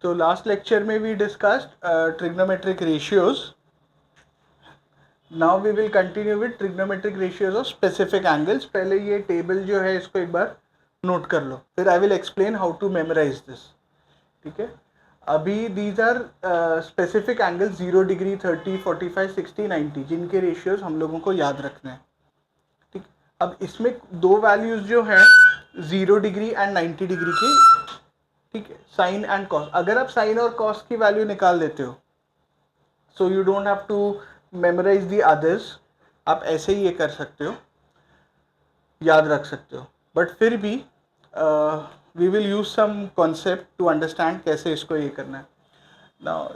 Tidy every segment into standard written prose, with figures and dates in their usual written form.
तो last lecture में we discussed trigonometric ratios. Now we will continue with trigonometric ratios of specific angles. पहले ये table जो है इसको एक बार नोट कर लो, फिर I will explain how to memorise this. ठीक है, अभी these are specific angle 0 degree 30 45 60 90 जिनके रेशियोज हम लोगों को याद रखने हैं. ठीक, अब इसमें दो वैल्यूज जो है 0 डिग्री एंड 90 डिग्री की. ठीक है, साइन एंड कॉस. अगर आप साइन और कॉस की वैल्यू निकाल देते हो so you don't have to memorise the others. आप ऐसे ही ये कर सकते हो, याद रख सकते हो. बट फिर भी we will use some concept to understand कैसे इसको ये करना है. नाउ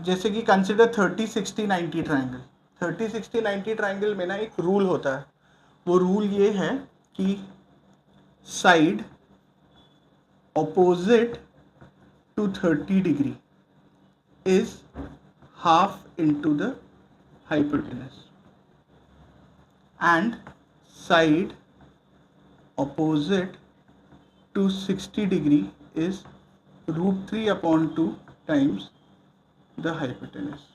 जैसे कि कंसिडर 30 60 90 ट्राइंगल. 30 60 90 ट्राइंगल में ना एक रूल होता है. वो रूल ये है कि side opposite to 30 degree is half into the hypotenuse and side opposite to 60 degree is √3/2 times the hypotenuse.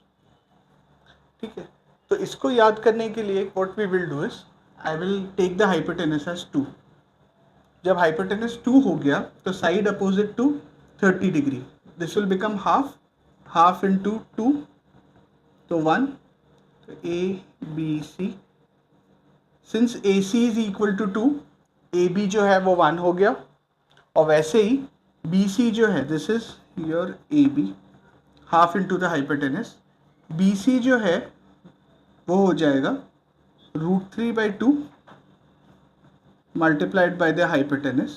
ठीक है, तो इसको याद करने के लिए what we will do is I will take the hypotenuse as 2. जब हाइपोटेनस 2 हो गया तो side opposite to 30 degree, this will become half into 2 तो 1. तो A B C, since A C is equal to 2, A B जो है वो 1 हो गया. और वैसे ही बी सी जो है this is your A B, half into the hypotenuse. B C जो है वो हो जाएगा √3/2 multiplied by the hypotenuse,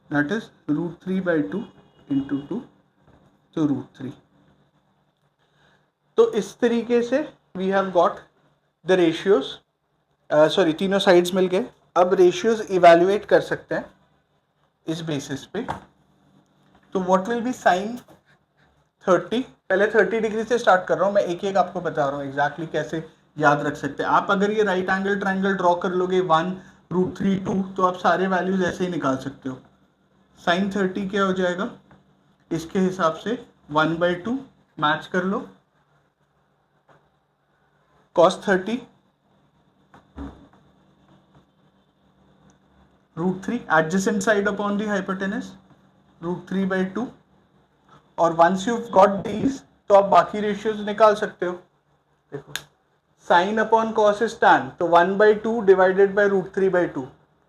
that is √3/2 into 2, तो √3. तो इस तरीके से we have got the ratios. Sorry, तीनों साइड्स मिल गए. अब रेशियोज इवेल्युएट कर सकते हैं इस बेसिस पे. तो व्हाट विल बी साइन 30. पहले 30 डिग्री से स्टार्ट कर रहा हूँ मैं, एक एक आपको बता रहा हूँ एग्जैक्टली कैसे याद रख सकते हैं आप. अगर ये राइट एंगल ट्राइंगल ड्रॉ कर लोगे 1 √3 2 तो आप सारे वैल्यूज ऐसे ही निकाल सकते हो. साइन 30 क्या हो जाएगा इसके हिसाब से 1/2 मैच कर लो. Cos 30 √3 adjacent side upon the hypotenuse √3/2. और वंस यू गॉट दीज तो आप बाकी रेशियोज निकाल सकते हो. देखो, sine upon cos is tan, तो 1/2 डिवाइडेड बाई √3/2.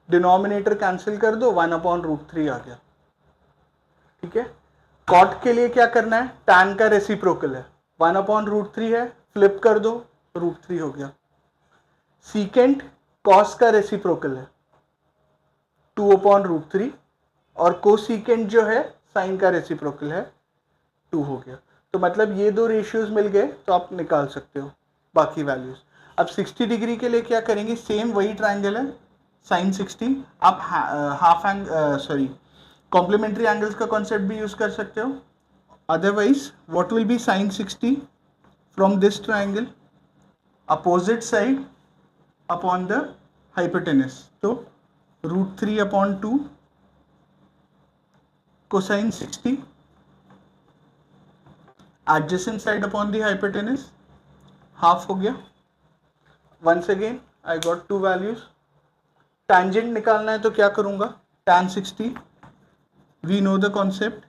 डिनोमिनेटर कैंसिल कर दो, 1/√3 आ गया. ठीक है, कॉट के लिए क्या करना है, टैन का रेसिप्रोकल है, 1/√3 है, फ्लिप कर दो, √3 हो गया. सीकेंट कॉस का रेसिप्रोकल है 2/√3 और कोसीकेंट जो है साइन का रेसिप्रोकल है 2 हो गया. तो मतलब ये दो रेशियोज मिल गए तो आप निकाल सकते हो बाकी वैल्यूज. अब 60 डिग्री के लिए क्या करेंगे, सेम वही ट्राइंगल है साइन 60. आप कॉम्प्लीमेंट्री एंगल्स का कॉन्सेप्ट भी यूज कर सकते हो. Otherwise what will be sine 60 from this triangle, opposite side upon the hypotenuse, तो √3/2 cosine 60 adjacent side upon the hypotenuse, half हो गया. Once again I got 2 values. Tangent निकालना है तो क्या करूंगा, tan 60 we know the concept,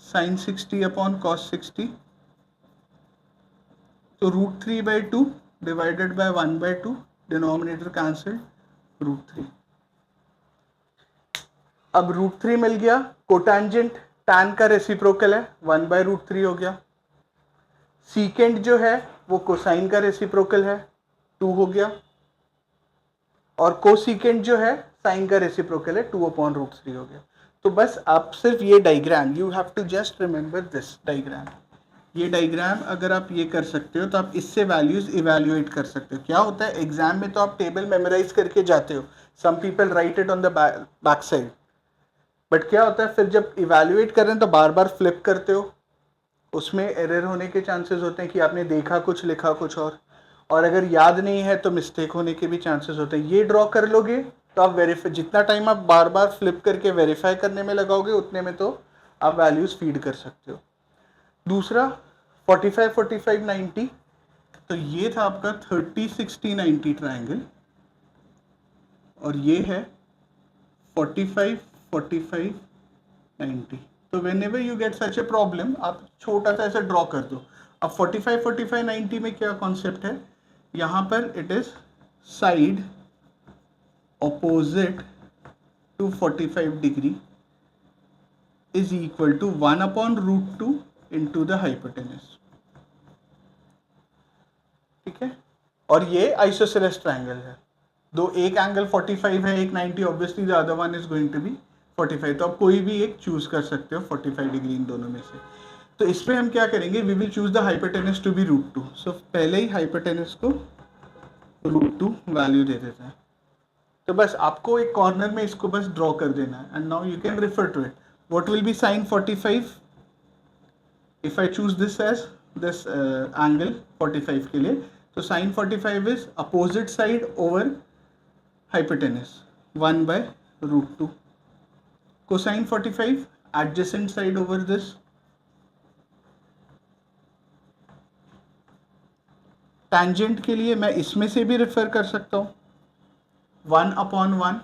sin 60 upon cos 60, तो √3/2 divided by 1/2, denominator cancel, √3. अब √3 मिल गया. कोटेंजेंट tan का रेसिप्रोकल है, 1/√3 हो गया. सीकेंट जो है वो कोसाइन का रेसिप्रोकल है, 2 हो गया. और कोसीकेंट जो है साइन का रेसिप्रोकल है, 2/√3 हो गया. तो बस आप सिर्फ ये diagram, you have to just remember this diagram. ये डायग्राम अगर आप ये कर सकते हो तो आप इससे वैल्यूज इवेल्युएट कर सकते हो. क्या होता है एग्जाम में तो आप टेबल मेमोराइज करके जाते हो, some people write it on the back side, but क्या होता है फिर जब इवेल्युएट कर रहे हैं तो बार बार फ्लिप करते हो, उसमें एरर होने के चांसेस होते हैं कि आपने देखा कुछ लिखा कुछ और अगर याद नहीं है तो मिस्टेक होने के भी चांसेस होते हैं. ये ड्रॉ कर लोगे तो आप वेरीफाई, जितना टाइम आप बार बार फ्लिप करके वेरीफाई करने में लगाओगे उतने में तो आप वैल्यूज फीड कर सकते हो। दूसरा 45 45 90, तो ये था आपका 30 60 90 ट्राइंगल, और ये है 45 45 90। तो when ever you get such a problem, आप छोटा सा ऐसा ड्रॉ कर दो। अब 45 45 90 में क्या कॉन्सेप्ट है, यहाँ पर it is side opposite to 45 degree is equal to 1 upon root 2 into the hypotenuse। ठीक है, और ये आइसोसेलेस ट्राइंगल है, दो एक एंगल 45 है, एक 90, obviously the other one is going to be 45, तो आप कोई भी एक चूज कर सकते हो 45 डिग्री इन दोनों में से। तो इसमें हम क्या करेंगे, we will choose the hypotenuse to be root 2। So पहले ही हाइपोटेनस को रूट 2 वैल्यू दे देते हैं। तो बस आपको एक कॉर्नर में इसको बस ड्रॉ कर देना है, and now you can refer to it. What will be sine 45 if I choose this as this angle 45 के लिए, तो sine 45 is opposite side over hypotenuse 1 by root 2। Cosine 45 adjacent side over this, tangent के लिए मैं इसमें से भी refer कर सकता हूँ 1 upon 1।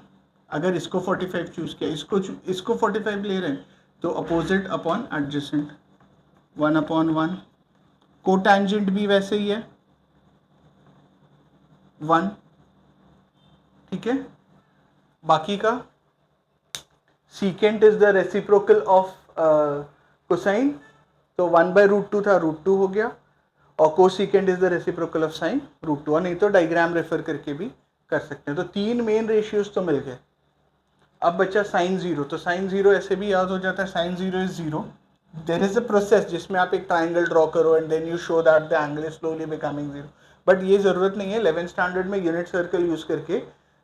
अगर इसको 45 चूज किया, इसको 45 ले रहे हैं, तो अपोजिट अपॉन एडजेसेंट 1 upon 1। को टैंजेंट भी वैसे ही है 1। ठीक है, बाकी का secant is the reciprocal of cosine, तो 1 by रूट 2 था, रूट 2 हो गया, और cosecant is the reciprocal of sine root 2, और नहीं तो डायग्राम रेफर करके भी कर सकते हैं। तो तीन मेन रेशियोज तो मिल गए। अब बचा साइन 0, तो साइन 0 ऐसे भी याद हो जाता है, sine 0 is 0। There is a process जिसमें आप एक ट्राइंगल ड्रॉ करो and then you show that the angle is slowly becoming 0, but ये जरूरत नहीं है, 11th स्टैंडर्ड में यूनिट सर्कल यूज करके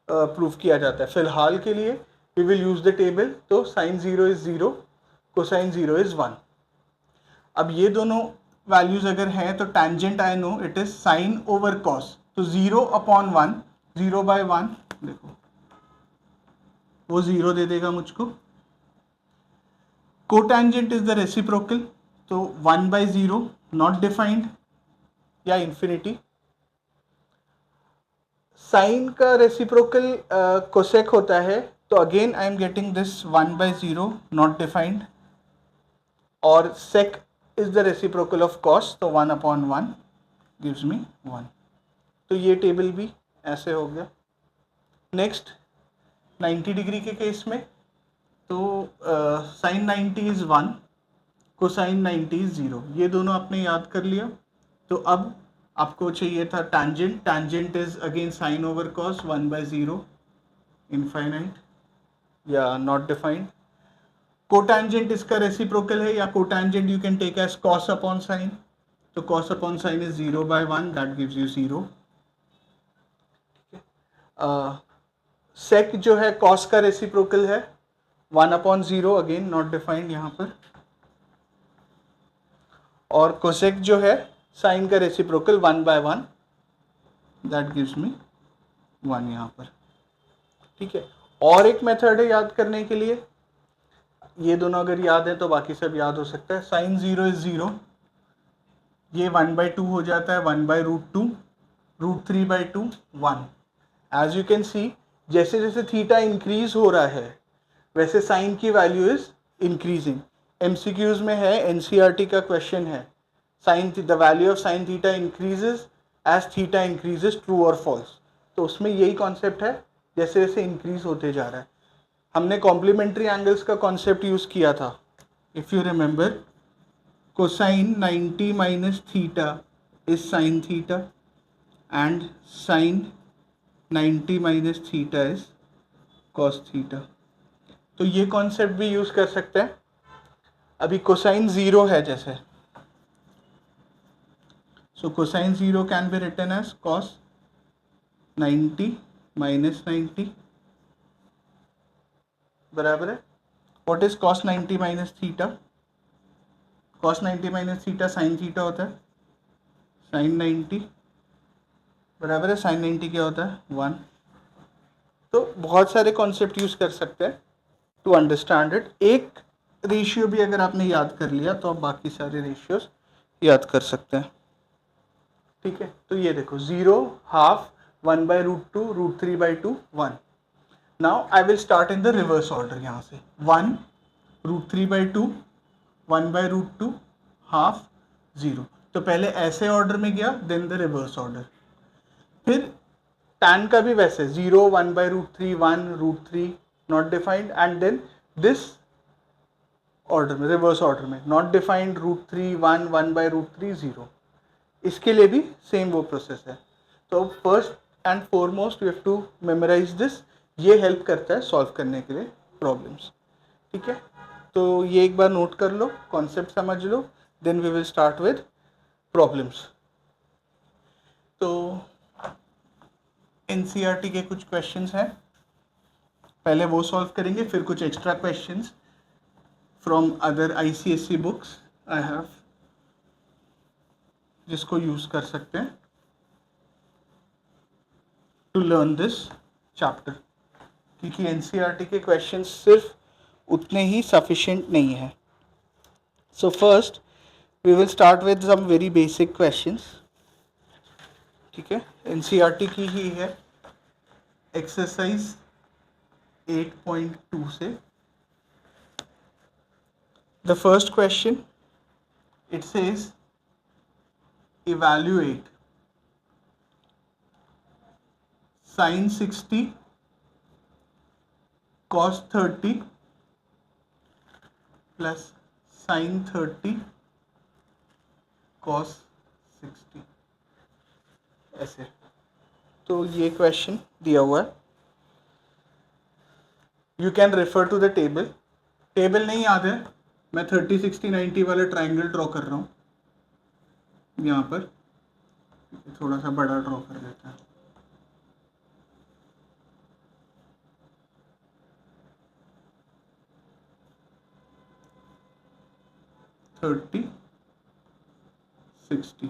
प्रूव किया जाता है। फिलहाल के लिए we will use the table. तो साइन 0 इज 0, कोसाइन 0 इज 1। अब ये दोनों वैल्यूज अगर हैं तो tangent I know it is sine over cos, तो 0 upon 1, 0 by 1, देखो वो 0 दे देगा मुझको। कोटैंजेंट इज द रेसिप्रोकल, तो 1 by 0 नॉट डिफाइंड या इंफिनिटी। साइन का रेसिप्रोकल कोसेक होता है, तो again I am getting this 1 by 0 not defined, और sec is the reciprocal of cos, तो 1 upon 1 गिव्स मी 1। तो ये टेबल भी ऐसे हो गया। नेक्स्ट 90 डिग्री के केस में, तो साइन 90 इज 1, कोसाइन 90 इज 0, ये दोनों आपने याद कर लिया। तो अब आपको चाहिए था tangent, tangent is again sine over cos 1 by 0, infinite या नॉट डिफाइंड। कोटैंजेंट इसका रेसिप्रोकल है, या cotangent you can take as cos upon sine, तो cos upon sine is 0 by 1, that gives you 0। Sec जो है कॉस का reciprocal है 1 upon 0, again not defined यहाँ पर, और कोसेक जो है साइन का रेसिप्रोकल 1 by 1, दैट गिव्स मी 1 यहाँ पर। ठीक है, और एक मेथड है याद करने के लिए, ये दोनों अगर याद है तो बाकी सब याद हो सकता है। साइन 0 इज 0, ये 1 by 2 हो जाता है, 1 by root 2, root 3 by 2 1। As you can see, जैसे जैसे थीटा इंक्रीज हो रहा है वैसे साइन की वैल्यू इज इंक्रीजिंग। एमसीक्यूज में है, एनसीईआरटी का क्वेश्चन है, sine the value of sine theta increases as theta increases, true और फॉल्स। तो उसमें यही कॉन्सेप्ट है, जैसे जैसे इंक्रीज होते जा रहा है। हमने कॉम्प्लीमेंट्री एंगल्स का कॉन्सेप्ट यूज किया था, if you remember, cosine 90 minus theta is sine theta and sine 90 minus theta is cos theta. तो ये कॉन्सेप्ट भी यूज कर सकते हैं। अभी कोसाइन 0 है जैसे, so cosine 0 can be written as cos 90 minus 90, बराबर है। What is cos 90 minus theta? Cos 90 minus theta sine theta होता है, साइन 90 बराबर है, साइन 90 क्या होता है 1। तो बहुत सारे कॉन्सेप्ट यूज कर सकते हैं टू अंडरस्टैंड इट। एक रेशियो भी अगर आपने याद कर लिया तो आप बाकी सारे रेशियोज याद कर सकते हैं। ठीक है, तो ये देखो 0, half, 1/√2, √3/2, 1। Now I will start in the reverse order. यहाँ से 1, √3/2, 1/√2, हाफ, 0। तो पहले ऐसे ऑर्डर में गया, देन द रिवर्स ऑर्डर। फिर tan का भी वैसे 0, 1/√3, 1, √3 not defined, and then this order में, रिवर्स ऑर्डर में, नॉट डिफाइंड, √3, 1, 1/√3, 0। इसके लिए भी सेम वो प्रोसेस है। तो first and foremost you have to memorise this. ये हेल्प करता है सॉल्व करने के लिए प्रॉब्लम्स। ठीक है, तो ये एक बार नोट कर लो, कॉन्सेप्ट समझ लो, then we will start with problems. तो एनसीईआरटी के कुछ क्वेश्चंस हैं, पहले वो सॉल्व करेंगे, फिर कुछ extra questions from other ICSE books I have, जिसको यूज कर सकते हैं टू लर्न दिस चैप्टर, क्योंकि एनसीईआरटी के क्वेश्चंस सिर्फ उतने ही सफिशिएंट नहीं है। So first we will start with some very basic questions. ठीक है, एनसीईआरटी की ही है, एक्सरसाइज 8.2 से। The first question, it says evaluate sin 60 cos 30 plus sin 30 cos 60, ऐसे। तो ये क्वेश्चन दिया हुआ है, you can refer to the table. Table नहीं याद है, मैं 30, 60, 90 वाला ट्राइंगल ड्रॉ कर रहा हूँ यहाँ पर, थोड़ा सा बड़ा ड्रॉ कर लेते हैं। थर्टी, 60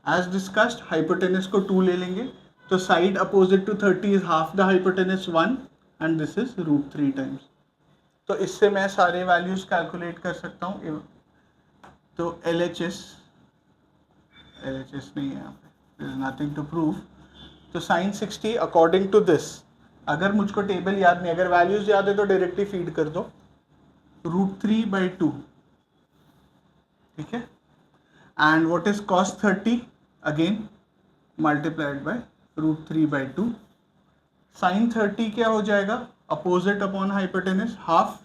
एज डिस्कस्ड, हाइपोटेनस को 2 ले लेंगे, तो side opposite to 30 is half the hypotenuse 1 and this is √3 times. तो इससे मैं सारे वैल्यूज कैलकुलेट कर सकता हूँ। तो LHS नहीं है यहाँ पे, there is nothing to prove. तो sin 60 अकॉर्डिंग टू दिस, अगर मुझको टेबल याद नहीं, अगर वैल्यूज याद है तो डायरेक्टली फीड कर दो, √3/2। ठीक है, and what is cos 30, again multiplied by √3/2। sin 30 क्या हो जाएगा, opposite upon hypotenuse, half.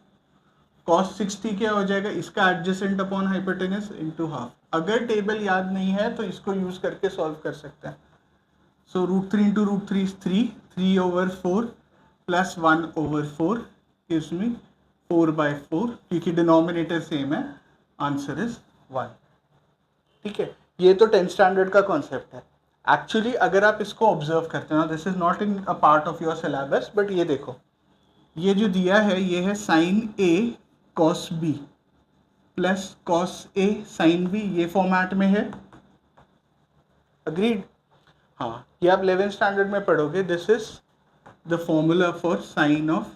cos 60 क्या हो जाएगा, इसका adjacent upon hypotenuse into half. अगर टेबल याद नहीं है तो इसको यूज करके सॉल्व कर सकते हैं। सो √3 into √3 is 3/4 plus 1/4 gives me 4/4, क्योंकि डिनोमिनेटर सेम है, आंसर इज 1। ठीक है, ये तो 10th स्टैंडर्ड का कॉन्सेप्ट है। एक्चुअली अगर आप इसको ऑब्जर्व करते हो ना, this is not in a part of your syllabus, but ये देखो, ये जो दिया है ये है sin A cos B plus cos A sin B, ये फॉर्मेट में है, अग्रीड। हाँ, ये आप 11th स्टैंडर्ड में पढ़ोगे, this is the formula for sine of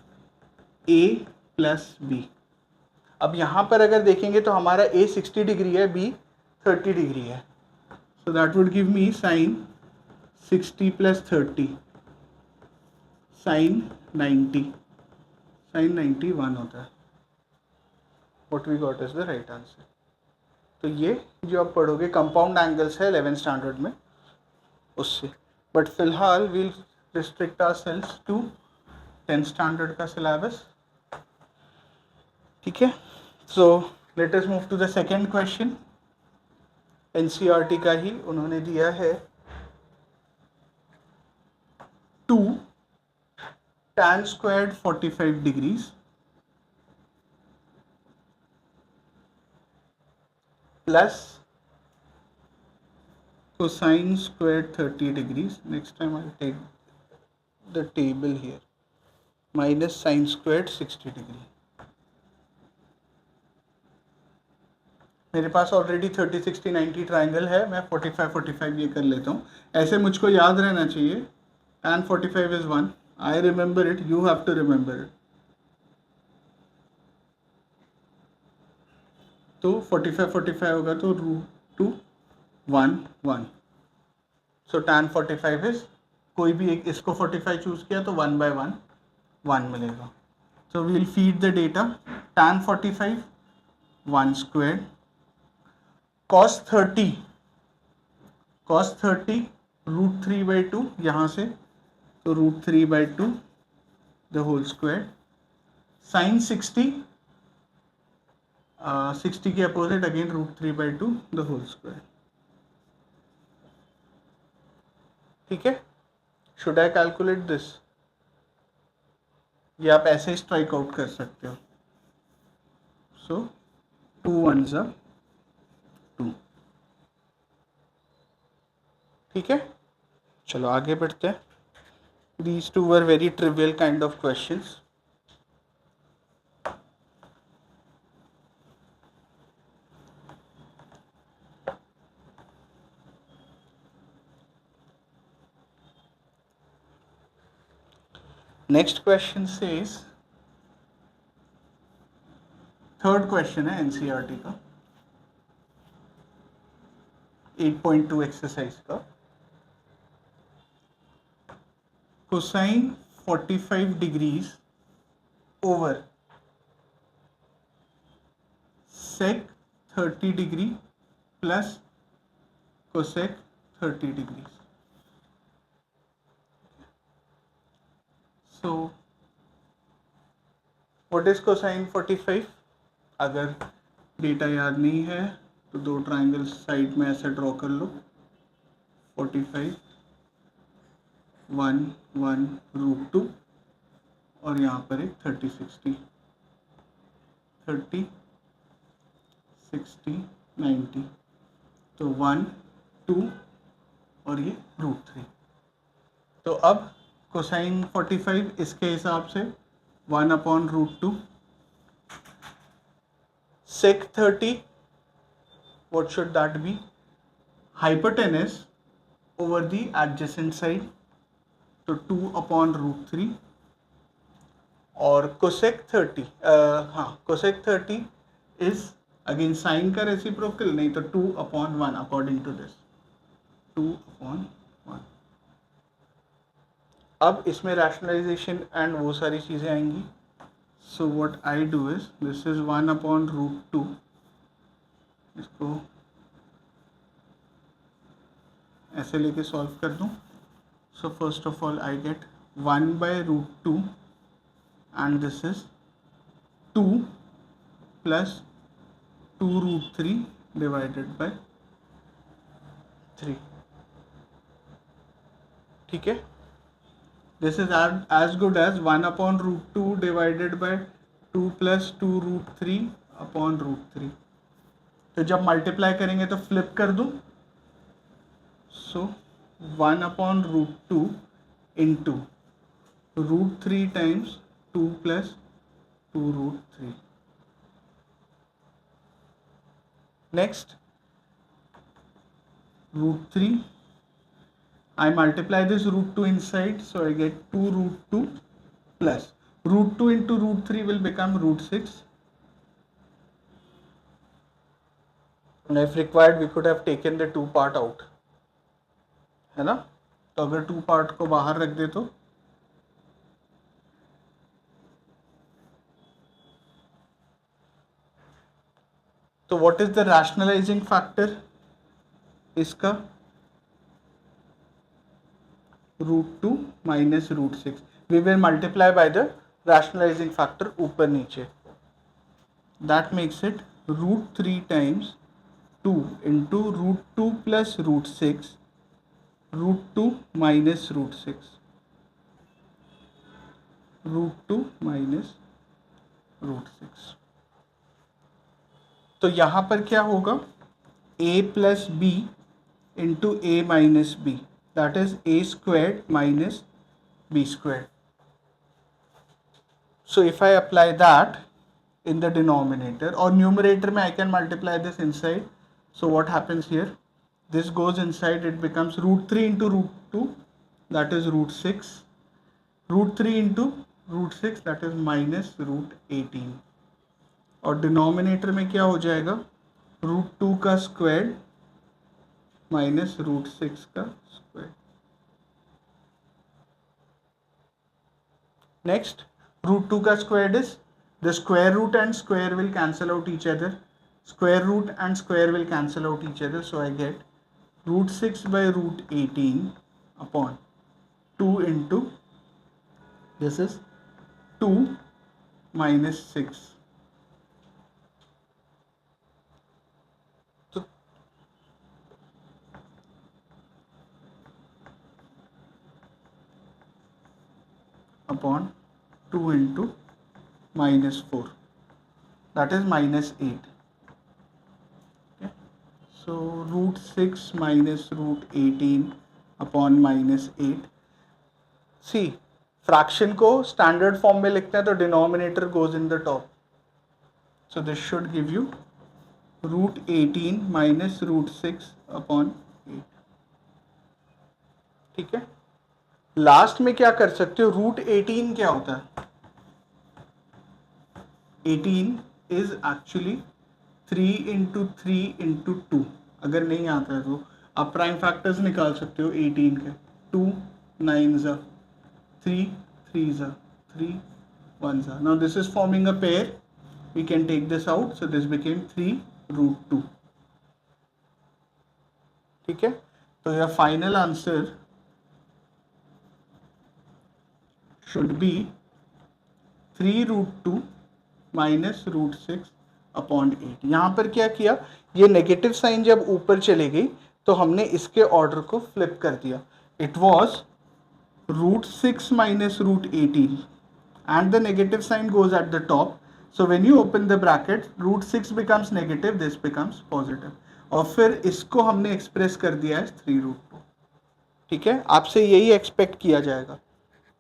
A plus B। अब यहाँ पर अगर देखेंगे तो हमारा A 60 डिग्री है, B 30 डिग्री है, so that would give me sine 60 plus 30 sine 90, sine 91 होता है। What we got is the right answer। तो ये जो आप पढ़ोगे कंपाउंड एंगल्स है 11th स्टैंडर्ड में, उससे। बट फिलहाल we'll restrict ourselves to 10th standard का सिलेबस। ठीक है, so let us move to the second question. NCERT का ही उन्होंने दिया है, 2 tan squared 45 degrees plus cosine squared 30 degrees. Next time I'll take the table here, minus sine squared 60 degree. मेरे पास already 30, 60, 90 triangle है, मैं 45, 45 ये कर लेता हूँ। ऐसे मुझको याद रहना चाहिए, tan 45 is 1, I remember it, you have to remember it. तो 45 होगा तो √2 1 1. सो tan 45 इज, कोई भी एक इसको 45 चूज किया तो 1/1 1 मिलेगा. So we will feed the data. tan 45 1 squared. cos 30 √3/2 यहाँ से, तो √3/2 the whole square. sin 60 60 के opposite again √3/2 the whole square. ठीक है. Should I calculate this? ये आप ऐसे ही स्ट्राइक आउट कर सकते हो. सो 2 1s are 2. ठीक है, चलो आगे बढ़ते हैं. These two were very trivial kind of questions. Next question says, third question है एनसीईआरटी का 8.2 एक्सरसाइज का. Cosine 45 degrees over sec 30 degree plus cosec 30 degree. So what is cosine 45? अगर डेटा याद नहीं है तो दो ट्राइंगल्स साइड में ऐसे ड्रॉ कर लो. 45 1 1 √2 और यहाँ पर एक 30 60 30 60 90. तो 1 2 और ये √3. तो अब कोसाइन 45 इसके हिसाब से 1/√2. sec 30, what should that be? Hypotenuse over the adjacent side, तो 2/√3. और cosec 30, cosec 30 is again sin का रेसिप्रोकल, नहीं तो 2/1 according to this, 2/1. अब इसमें रैशनलाइजेशन एंड वो सारी चीज़ें आएंगी. So what I do is, this is 1/√2. इसको ऐसे लेके सॉल्व कर दूँ. So first of all I get 1/√2 and this is 2 plus 2√3 divided by 3. ठीक है. This is as good as 1/√2 divided by 2 plus 2√3/√3. तो जब मल्टीप्लाई करेंगे तो फ्लिप कर दूँ. सो 1/√2 into √3 times 2 plus 2√3. Next √3. I multiply this √2 inside, so I get 2√2 plus √2 into √3 will become √6. And if required, we could have taken the 2 part out, है ना. तो अगर 2 part को बाहर रख दे तो what is the rationalizing factor इसका? √2 minus √6. We will multiply by the rationalizing factor ऊपर नीचे. That makes it √3 times 2 into √2 plus √6, √2 minus √6, √2 minus √6. तो यहाँ पर क्या होगा? a plus b into a minus b. That is a squared minus b squared. So if I apply that in the denominator or numerator, I can multiply this inside. So what happens here? This goes inside, it becomes √3 into √2, that is √6. √3 into √6, that is minus √18. और denominator में क्या हो जाएगा? √2 का square minus √6 का square. Next, √2 का squared is the square root and square will cancel out each other. Square root and square will cancel out each other. So I get √6 by √18 upon 2 into this is 2 minus 6. So upon 2 into minus 4, that is minus 8. Okay. So √6 minus √18 upon minus 8. See, fraction को standard form में लिखते हैं तो denominator goes in the top. So this should give you √18 minus √6 upon 8. ठीक है. Last में क्या कर सकते हो, √18 क्या होता है? 18 इज एक्चुअली 3 इंटू 3 इंटू 2. अगर नहीं आता है तो आप प्राइम फैक्टर्स निकाल सकते हो 18 के. 2 9s are 3 3s are 3 1s are. Now this is forming a pair. We can take this out. So this became 3√2. ठीक है. तो your final answer should be 3√2 minus √6 upon 8. यहाँ पर क्या किया, ये नेगेटिव साइन जब ऊपर चली गई तो हमने इसके ऑर्डर को फ्लिप कर दिया. It was √6 minus √18 and the negative sign goes at the top. So when you open the bracket, √6 becomes negative, this becomes positive. और फिर इसको हमने एक्सप्रेस कर दिया है 3√2. ठीक है. आपसे यही एक्सपेक्ट किया जाएगा.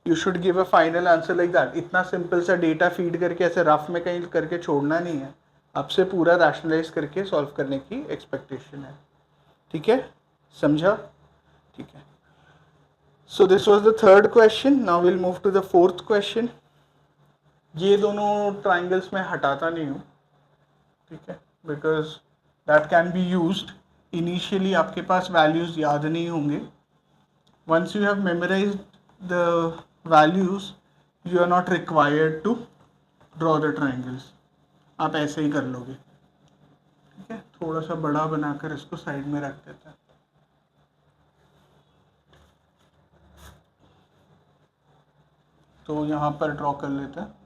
You should give a final answer like that. इतना सिंपल सा डेटा फीड करके ऐसे रफ में कहीं करके छोड़ना नहीं है. आपसे पूरा रैशनलाइज करके सॉल्व करने की एक्सपेक्टेशन है. ठीक है, समझा? ठीक है. So this was the third question. Now we'll move to the fourth question. ये दोनों triangles में हटाता नहीं हूँ. ठीक है, because that can be used. Initially आपके पास values याद नहीं होंगे. Once you have memorized the values, you are not required to draw the triangles. आप ऐसे ही कर लोगे. ठीक है, थोड़ा सा बड़ा बनाकर इसको साइड में रख देते हैं. तो यहाँ पर ड्रॉ कर लेते हैं.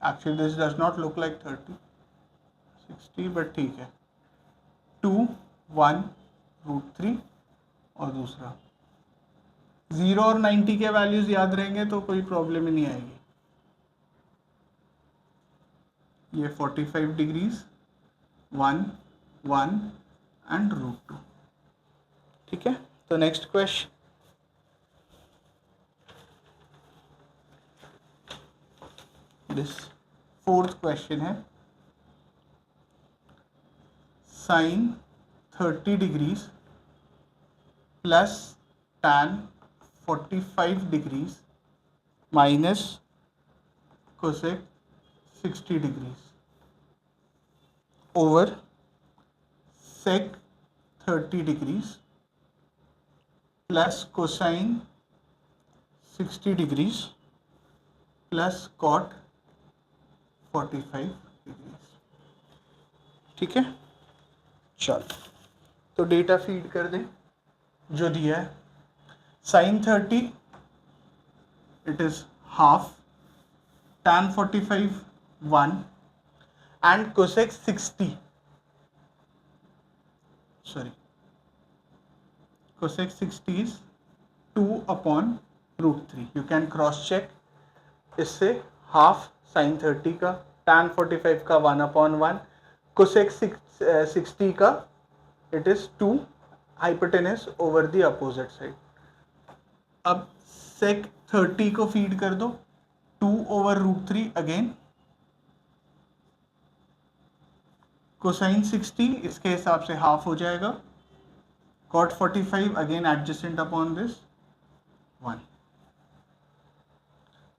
Actually this does not look like 30, 60, but ठीक है. 2 1 √3 और दूसरा 0 और 90 के वैल्यूज याद रहेंगे तो कोई प्रॉब्लम ही नहीं आएगी. ये 45 डिग्रीज 1 1 एंड √2. ठीक है. तो next question. This fourth question है. Sine 30 degrees plus tan 45 degrees minus cosec 60 degrees over sec 30 degrees plus cosine 60 degrees plus cot 45 degrees. ठीक है. चल तो डेटा फीड कर दे जो दिया है. sin 30 it is half, tan 45 1 and cosec 60, cosec 60 is 2 upon √3. you can cross check. इससे half sin 30 का, tan 45 का 1 upon 1, cosec 60 का it is 2 hypotenuse over the opposite side. अब sec 30 को फीड कर दो 2 over √3 अगेन. कोसाइन 60 इसके हिसाब से हाफ हो जाएगा. cot 45 again adjacent upon this 1.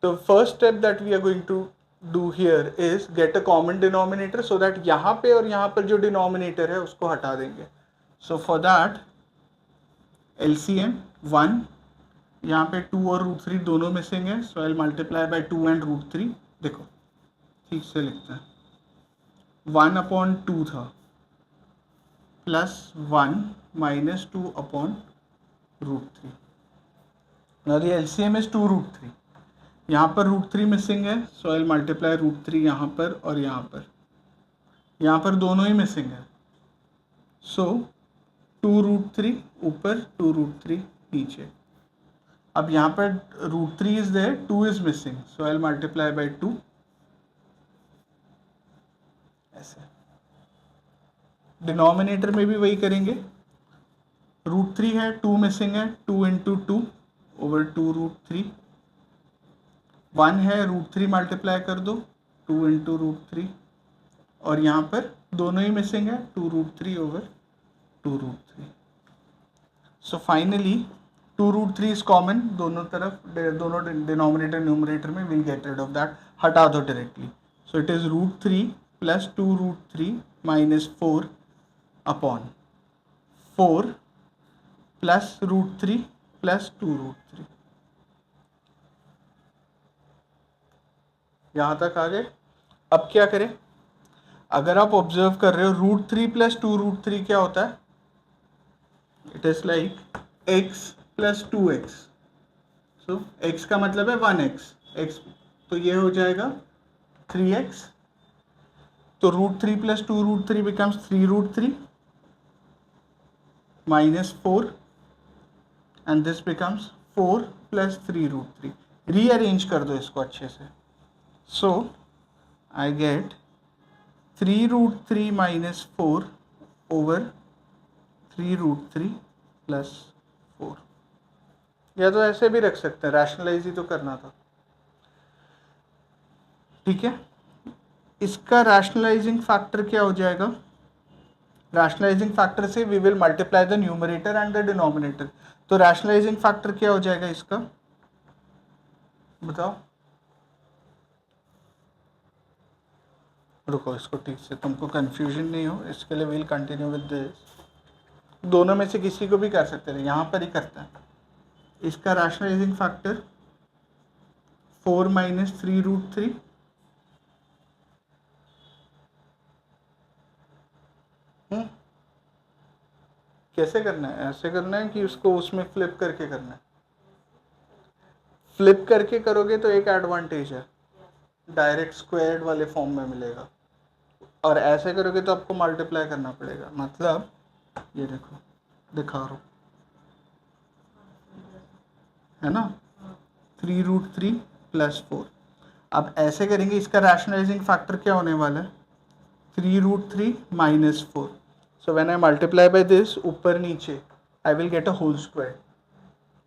तो first step that we are going to do here is get a common denominator so that यहाँ पे और यहाँ पर जो डिनोमिनेटर है उसको हटा देंगे. सो फॉर दैट LCM 1, यहाँ पे 2 और √3 दोनों मिसिंग है, सो आई मल्टीप्लाई बाय 2 एंड √3. देखो ठीक से लिखते हैं. 1/2 था plus 1 minus 2 upon √3. Now the LCM is 2 √3. यहाँ पर √3 मिसिंग है, सो आई मल्टीप्लाई √3 यहाँ पर और यहाँ पर दोनों ही मिसिंग है. सो 2 √3 ऊपर 2 √3 नीचे. अब यहाँ पर √3 is there, 2 is missing, so I multiply by 2. ऐसे डिनोमिनेटर में भी वही करेंगे. √3 है, 2 मिसिंग है, 2 इंटू 2 ओवर 2 √3. 1 है, √3 मल्टीप्लाई कर दो, 2 इंटू √3. और यहाँ पर दोनों ही मिसिंग है, 2 √3 over 2 √3. So finally 2 √3 is common दोनों तरफ, दोनों डिनोमिनेटर न्यूमरेटर में. Will get rid of that, हटा दो directly. So it is √3 plus 2 √3 minus 4 upon 4 plus √3 plus 2 √3. यहाँ तक आ गए. अब क्या करें? अगर आप ऑब्जर्व कर रहे हो √3 प्लस 2 √3 क्या होता है? It is like x plus 2x. So x का मतलब है 1x. x तो ये हो जाएगा 3x. तो √3 plus 2 √3 becomes 3 √3 minus 4 and this becomes 4 plus 3 √3. Rearrange कर दो इसको अच्छे से. So I get 3 √3 minus 4 over 3 √3 plus 4. या तो ऐसे भी रख सकते हैं, रैशनलाइज ही तो करना था. ठीक है. इसका रैशनलाइजिंग फैक्टर क्या हो जाएगा? रैशनलाइजिंग फैक्टर से we will multiply the numerator and the denominator. तो रैशनलाइजिंग फैक्टर क्या हो जाएगा इसका, बताओ. रुको इसको ठीक से, तुमको कंफ्यूजन नहीं हो इसके लिए विल कंटिन्यू विद दिस. दोनों में से किसी को भी कर सकते हैं, यहाँ पर ही करता है. इसका रैशनलाइजिंग फैक्टर 4 माइनस 3 √3 कैसे करना है? ऐसे करना है कि उसको उसमें फ्लिप करके करना है. फ्लिप करके करोगे तो एक एडवांटेज है, डायरेक्ट स्क्वायर्ड वाले फॉर्म में मिलेगा. और ऐसे करोगे तो आपको मल्टीप्लाई करना पड़ेगा. मतलब ये देखो दिखा रहा हूँ, है ना, 3 √3 प्लस 4. अब ऐसे करेंगे, इसका रैशनलाइजिंग फैक्टर क्या होने वाला है? 3 √3 minus 4. So when I multiply by this ऊपर नीचे I will get a whole square.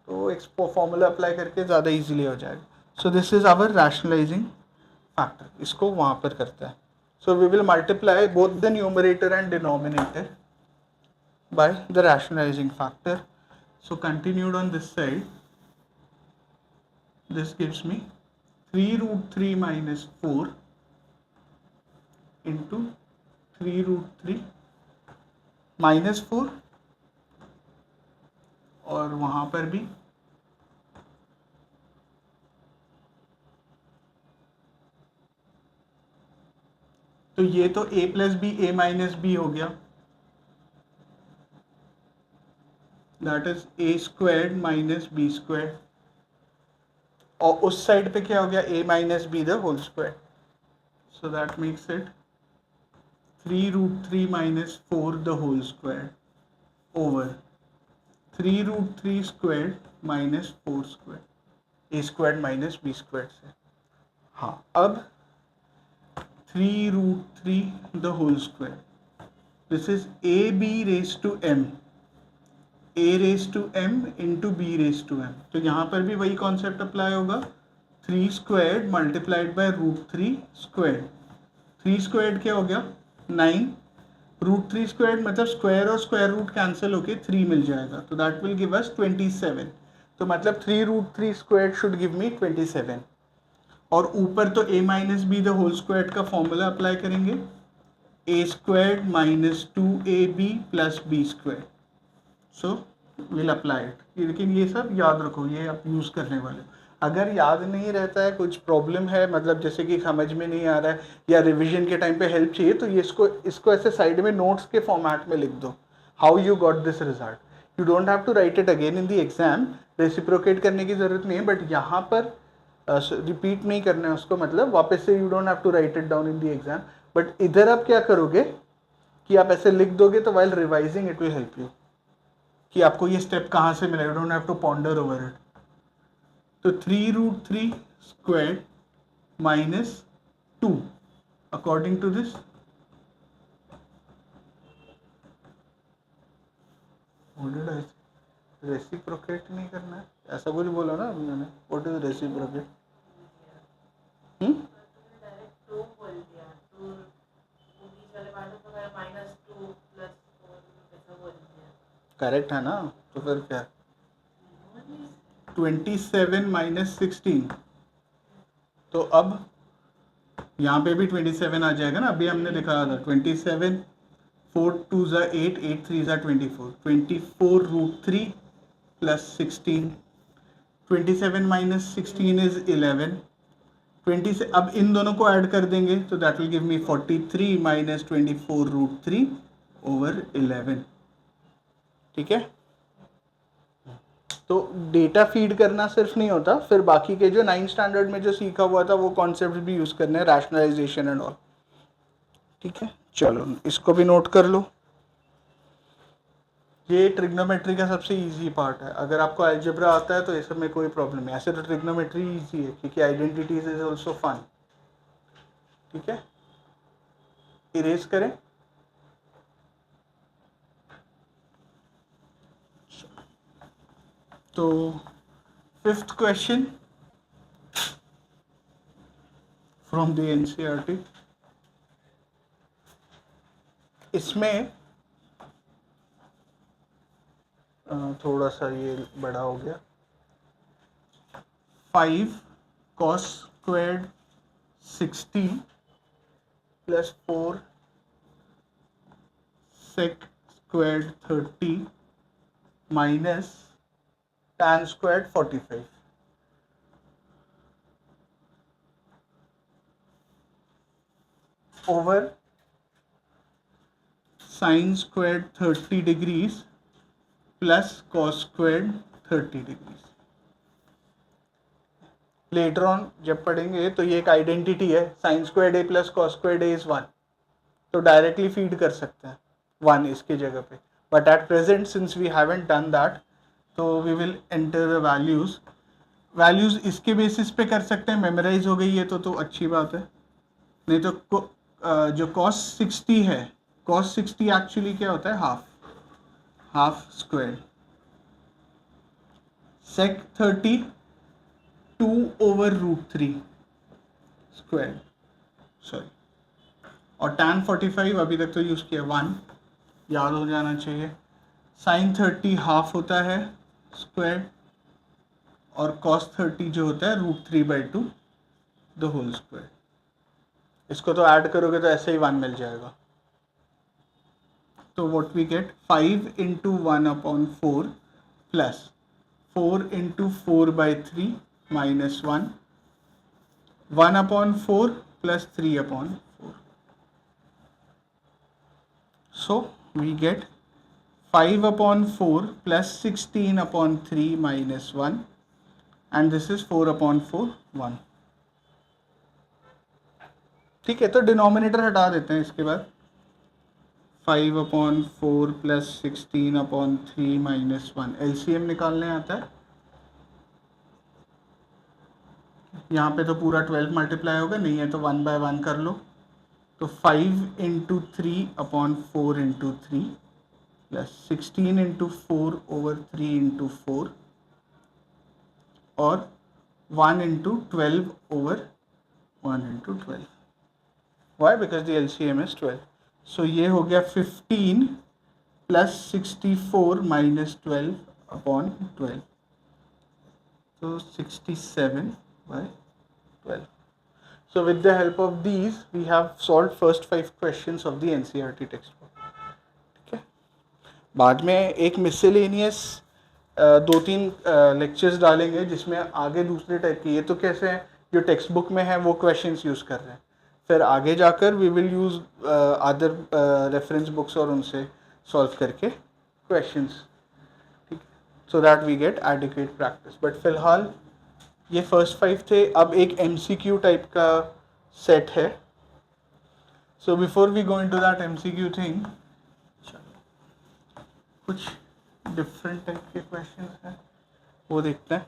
तो एक फॉर्मूला अप्लाई करके ज़्यादा इजीली हो जाएगा. So this is our rationalising factor. इसको वहाँ पर करता है. So we will multiply both the numerator and denominator by the rationalizing factor. So continued on this side, this gives me 3 √3 minus 4 into 3 √3 minus 4 और वहाँ पर भी तो ये तो a plus b a minus b हो गया, that is a squared minus b squared. और उस साइड पे क्या हो गया? a minus b the whole square. So that makes it 3 √3 minus 4 the whole square over 3 √3 squared minus 4 square. a squared minus b squared से. हाँ, अब 3 √3 the whole square. This is ab raised to m. a raised to m into b raised to m. तो यहाँ पर भी वही concept apply होगा. 3 squared multiplied by √3 squared. 3 squared क्या हो गया? 9. √3 स्क्वायर्ड मतलब स्क्वायर और स्क्वायर रूट कैंसिल होके 3 मिल जाएगा. तो दैट विल गिव अस 27. तो मतलब 3 √3 स्क्वायर्ड शुड गिव मी 27. और ऊपर तो a minus b the whole square का फॉर्मूला अप्लाई करेंगे, a square minus 2ab plus b square. So will apply it. लेकिन ये सब याद रखो, ये आप यूज़ करने वाले. अगर याद नहीं रहता है, कुछ प्रॉब्लम है, मतलब जैसे कि समझ में नहीं आ रहा है या रिवीजन के टाइम पे हेल्प चाहिए, तो ये इसको ऐसे साइड में नोट्स के फॉर्मेट में लिख दो, how you got this result. You don't have to write it again in the exam, reciprocate करने की ज़रूरत नहीं है, बट यहाँ पर रिपीट नहीं करना है उसको, मतलब वापस से you don't have to write it down in the exam. But इधर आप क्या करोगे कि आप ऐसे लिख दोगे, तो while revising it will help you कि आपको ये स्टेप कहाँ से मिला. You don't have to ponder over it. तो 3√3 square minus 2 according to this. Reciprocate नहीं करना है, ऐसा कुछ बोला ना मैंने. What is reciprocate? करेक्ट है ना? तो फिर क्या, 27 माइनस 16. तो अब यहाँ पे भी 27 आ जाएगा ना, अभी हमने दिखाया था 27, 4 2 ज़ा 8, 8 3 ज़ा 24, 24√3 प्लस 16. 27 minus 16 is 11. 20 से अब इन दोनों को ऐड कर देंगे, तो that will give me 43 minus 24√3 over 11. ठीक है. तो डेटा फीड करना सिर्फ नहीं होता, फिर बाकी के जो 9th स्टैंडर्ड में जो सीखा हुआ था वो कॉन्सेप्ट भी यूज करने हैं, रैशनलाइजेशन एंड ऑल. ठीक है, चलो इसको भी नोट कर लो. ये ट्रिग्नोमेट्री का सबसे इजी पार्ट है. अगर आपको अलजेब्रा आता है तो इस सब में कोई प्रॉब्लम नहीं. ऐसे तो ट्रिग्नोमेट्री इजी है क्योंकि आइडेंटिटीज इज ऑल्सो फन. ठीक है, इरेज करें. तो 5th question from the NCERT. इसमें थोड़ा सा ये बड़ा हो गया. 5 cos squared 60 plus 4 sec squared 30 minus tan squared 45. Over sin squared 30 degrees plus cos squared 30 degrees. Later on जब पढ़ेंगे तो ये एक आइडेंटिटी है, sin squared a plus cos squared a is 1, तो डायरेक्टली फीड कर सकते हैं 1 इसकी जगह पे. But at present since we haven't done that, तो we will enter the values इसके बेसिस पे कर सकते हैं. मेमोराइज हो गई है तो अच्छी बात है. नहीं तो जो cos 60 है, cos 60 एक्चुअली क्या होता है, half square. sec 30 2/√3 square, sorry. और tan 45 अभी तक तो यूज़ किया 1, याद हो जाना चाहिए. sin 30 हाफ होता है स्क्वायर, और cos 30 जो होता है √3/2 द होल स्क्वायर. इसको तो ऐड करोगे तो ऐसे ही 1 मिल जाएगा. तो what we get, 5 × 1/4 plus 4 × 4/3 minus 1, 1/4 plus 3/4. So we get 5/4 plus 16/3 minus 1, and this is 4/4 1. ठीक है, तो डिनोमिनेटर हटा देते हैं इसके बाद. 5/4 प्लस 16/3 माइनस 1 एलसीएम निकालने आता है. यहाँ पे तो पूरा 12 मल्टीप्लाई होगा, नहीं है तो 1/1 कर लो. तो 5 × 3/4 × 3 प्लस 16 × 4/3 × 4 और 1 × 12/1 × 12. Why? Because the LCM is 12. So ये हो गया 15 प्लस 64 माइनस 12/12. तो 67/12. So with the help of these, we have solved first 5 questions of the NCERT textbook. ठीक है, बाद में एक मिसलेनियस 2-3 लेक्चर्स डालेंगे जिसमें आगे दूसरे टाइप के, ये तो कैसे हैं जो टेक्स्ट बुक में है वो क्वेश्चंस यूज़ कर रहे हैं, फिर आगे जाकर we will use other reference books और उनसे सॉल्व करके क्वेश्चंस, ठीक है, so that we get adequate practice. But फिलहाल ये फर्स्ट 5 थे. अब एक MCQ टाइप का सेट है. So before we go into that MCQ thing, कुछ डिफरेंट टाइप के क्वेश्चंस हैं वो देखते हैं.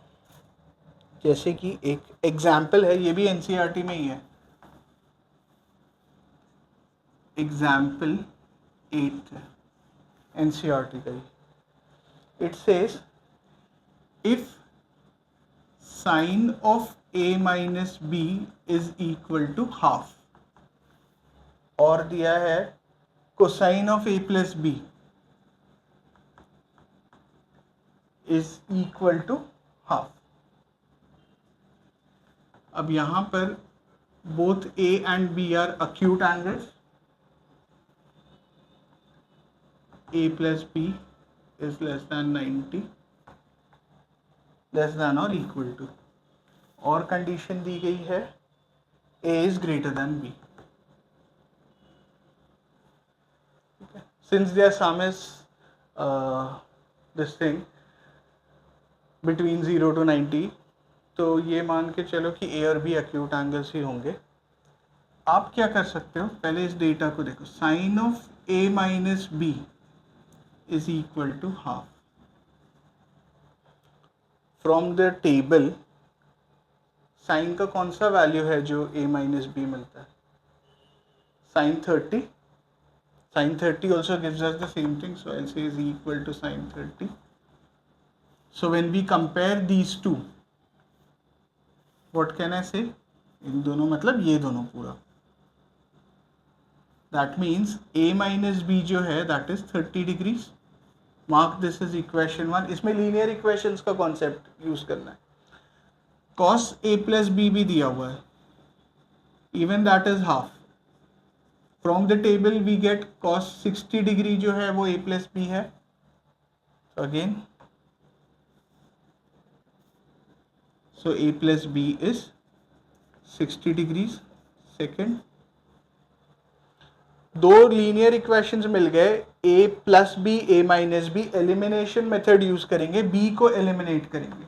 जैसे कि एक एग्जाम्पल है, ये भी NCERT में ही है, एग्जाम्पल 8 है NCERT का ही. It says if sin of a minus b is equal to half, और दिया है cosine of a plus b is equal to half. अब यहां पर both a and b are acute angles, a plus b is less than 90, less than और equal to, और condition दी गई है a is greater than b. Since there some is this thing between 0 to 90, तो ये मान के चलो कि a और b एक्यूट एंगल्स ही होंगे. आप क्या कर सकते हो, पहले इस डेटा को देखो. Sine of a minus b is equal to half. From the table sine का कौन सा वैल्यू है जो a माइनस बी मिलता है, sine 30. Sine 30 also gives us the same thing, so I say is equal to sine 30. So when we compare these two, what can I say, इन दोनों मतलब ये दोनों पूरा, that means a minus B जो है that is 30 degrees. Mark this is equation 1. इसमें linear equations का कॉन्सेप्ट यूज करना है. cos a प्लस बी भी दिया हुआ है, even that is half. From the table we get cos 60 degree जो है वो a प्लस बी है. Again so a plus B is 60 degrees. Second, दो लीनियर इक्वेशंस मिल गए, a plus b, a minus b. Elimination method use करेंगे, b को eliminate करेंगे.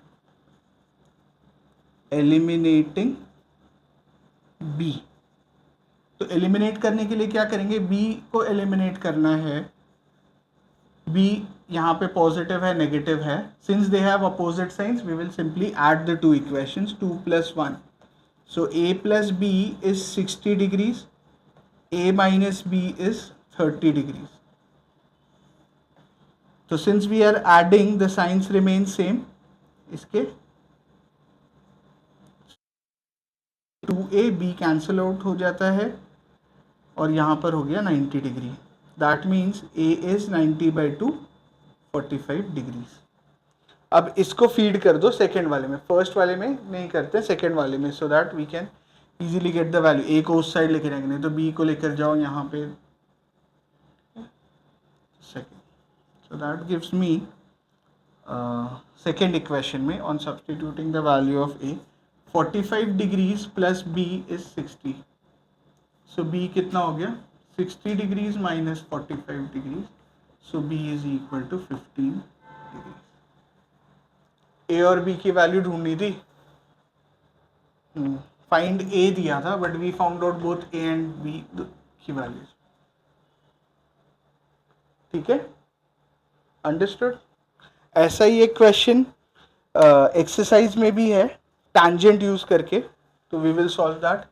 एलिमिनेटिंग b, तो एलिमिनेट करने के लिए क्या करेंगे, b को एलिमिनेट करना है. b यहाँ पे पॉजिटिव है, नेगेटिव है. Since they have opposite signs we will simply add the two equations, 2 + 1. So a plus B is 60 degrees, a minus B is 30 degrees. तो since we are adding the signs remain same, इसके 2a b cancel out हो जाता है और यहाँ पर हो गया 90 degree. That means a is 90/2 45 degrees. अब इसको फीड कर दो सेकेंड वाले में, फर्स्ट वाले में नहीं करते, सेकेंड वाले में, so that we can easily get the value. a को उस साइड लेके जाएंगे, नहीं तो b को लेकर जाओ यहाँ पे second. So that gives me second equation में on substituting the value of a, 45 degrees plus b is 60. So b कितना हो गया, 60 degrees minus 45 degrees. So b is equal to 15 degrees. a और b की वैल्यू ढूंढनी थी, फाइंड a दिया था, but we found out both a and b की वैल्यूज. ठीक है, अंडरस्टूड. ऐसा ही एक क्वेश्चन एक्सरसाइज में भी है, टैंजेंट यूज करके, तो we will solve that.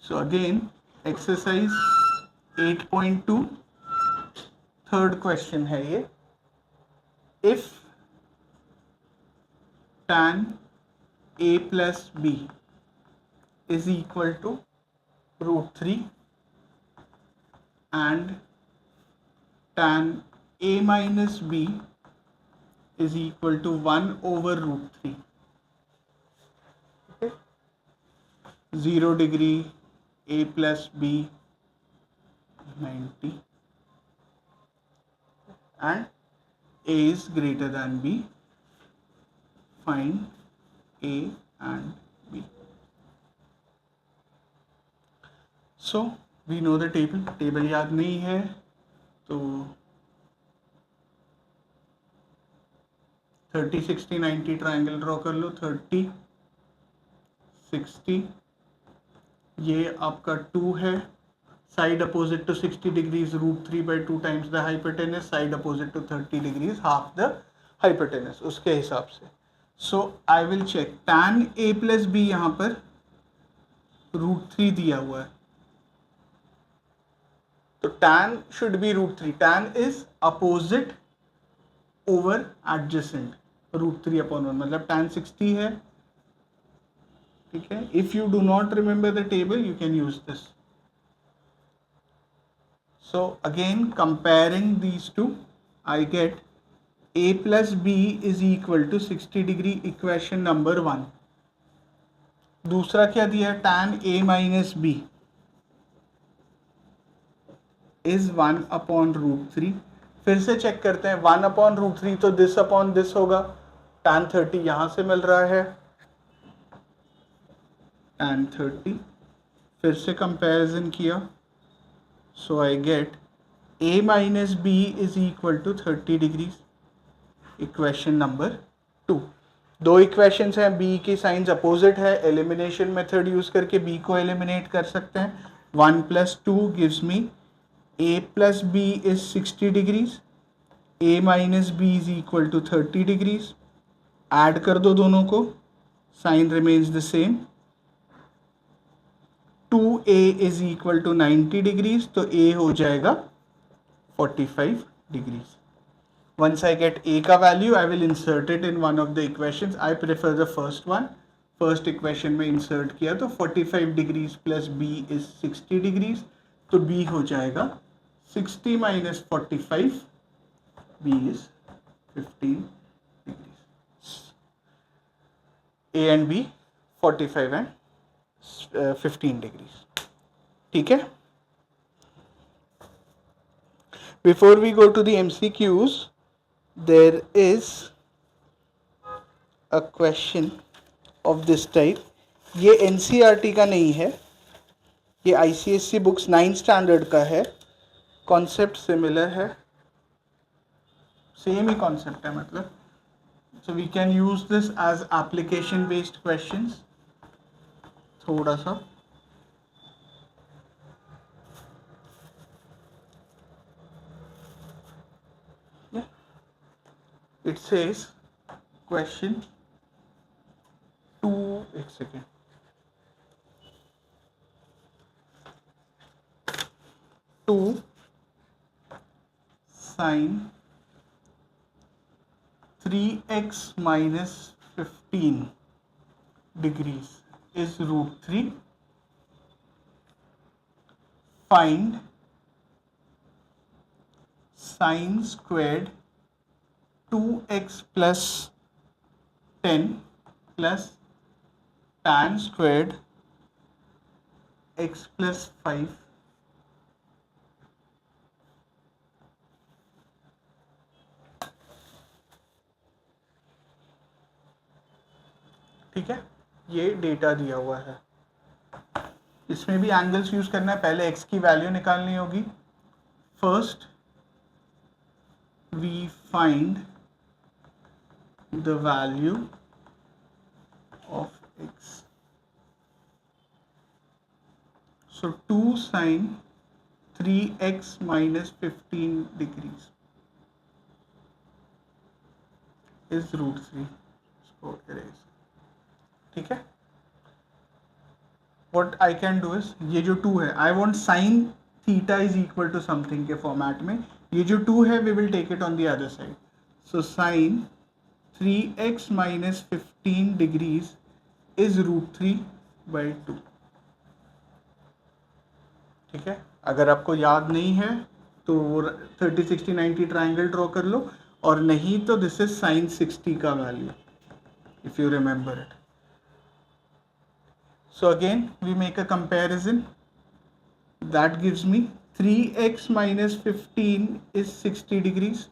So again, exercise 8.2, third question है ये. If tan a plus b is equal to √3, and tan a minus b is equal to 1 over root 3. Okay? 0 degree a plus b 90 and a is greater than b. Find a and b. So we know the table याद नहीं है तो 30 60 90 triangle draw कर लो. 30 60 ये आपका 2 है. Side opposite to 60 degrees root 3 by 2 times the hypotenuse. Side opposite to 30 degrees half the hypotenuse उसके हिसाब से. So I will check tan a plus B यहाँ पर रूट 3 दिया हुआ है तो tan should be root 3. tan is opposite over adjacent. Root 3 upon 1 मतलब tan 60 है. ठीक है. If you do not remember the table you can use this. So again comparing these two I get a plus b is equal to 60 degree equation number 1. दूसरा क्या दिया है tan a minus b is 1 upon root 3. फिर से check करते हैं 1 upon root 3 तो this upon this होगा. tan 30 यहाँ से मिल रहा है tan 30. फिर से कंपैरिजन किया so I get a minus b is equal to 30 degrees. Equation number 2. दो इक्वेशंस हैं. b की साइंस अपोजिट है. एलिमिनेशन मेथड यूज करके b को एलिमिनेट कर सकते हैं. 1 plus 2 gives me a plus b is 60 degrees. a minus b is equal to 30 degrees. Add कर दो दोनों को. Sine remains the same. 2a is equal to 90 degrees तो a हो जाएगा 45 degrees. Once I get a का value I will insert it in one of the equations. I prefer the first one. First equation में insert किया तो 45 degrees plus b is 60 degrees तो b हो जाएगा 60 minus 45. b is 15 degrees. a and b 45 and 15 degrees. ठीक है. Before we go to the MCQs, there is a question of this type. ये NCERT का नहीं है, ये ICSE बुक्स 9th स्टैंडर्ड का है. कॉन्सेप्ट सिमिलर है, सेम ही कॉन्सेप्ट है मतलब. So we can use this as application based questions. थोड़ा सा it says question 2 एक second 2 sin 3x minus 15 degrees is root 3. Find sin squared 2x plus 10 plus tan squared x plus 5 ठीक है. ये data दिया हुआ है. इसमें भी एंगल्स यूज करना है. पहले x की वैल्यू निकालनी होगी. First we find the value of x. So 2 sin 3x minus 15 degrees is root 3. इसको erase. ठीक है. What I can do is ये जो 2 है I want sin theta is equal to something के फॉर्मेट में. ये जो 2 है we will take it on the other side. So sin 3x minus 15 degrees is root 3 by 2. ठीक है. अगर आपको याद नहीं है तो वो 30 60 90 ट्राइंगल ड्रॉ कर लो, और नहीं तो दिस इज साइन 60 का value, if you remember it. So again we make a comparison. That gives me 3x minus 15 is 60 degrees.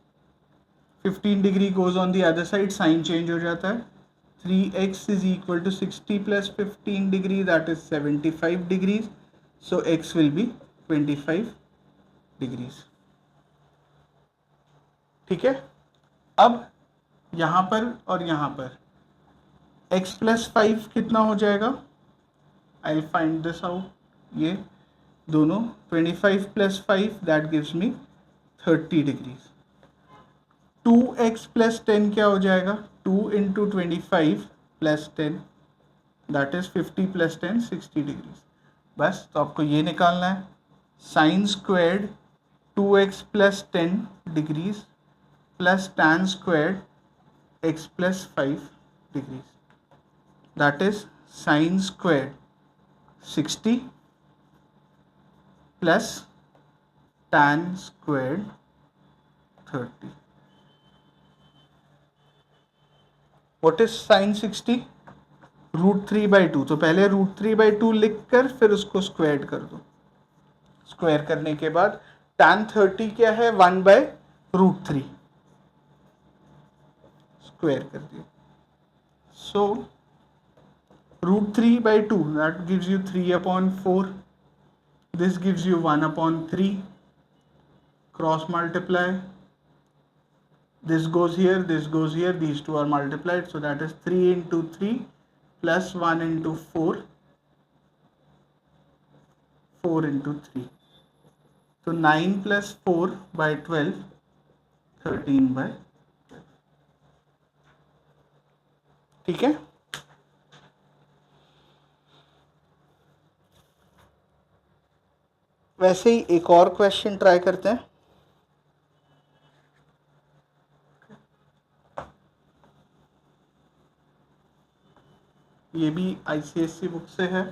15 degree goes on the other side, sign change हो जाता है. 3x is equal to 60 plus 15 degree, that is 75 degrees. So x will be 25 degrees. ठीक है. अब यहाँ पर और यहाँ पर x plus 5 कितना हो जाएगा? I'll find this out. ये दोनों 25 plus 5 that gives me 30 degrees. 2x plus 10 क्या हो जाएगा? 2 into 25 plus 10 that is 50 plus 10 60 degrees. बस तो आपको ये निकालना है. Sine squared 2x plus 10 degrees plus tan squared x plus 5 degrees. That is sin squared 60 plus tan squared 30. What is sin 60? √3/2. तो पहले √3/2 लिख कर फिर उसको स्क्वायर कर दो. स्क्वायर करने के बाद tan 30 क्या है? 1/√3. स्क्वायर कर दिया. So √3/2 that gives you 3/4. This gives you 1/3. Cross multiply. This goes here, this goes here, these two are multiplied, so that is 3 into 3 plus 1 into 4, 4 into 3. So 9 plus 4/12, 13/12. ठीक है. वैसे ही एक और क्वेश्चन ट्राई करते हैं. ये भी ICSE बुक से है,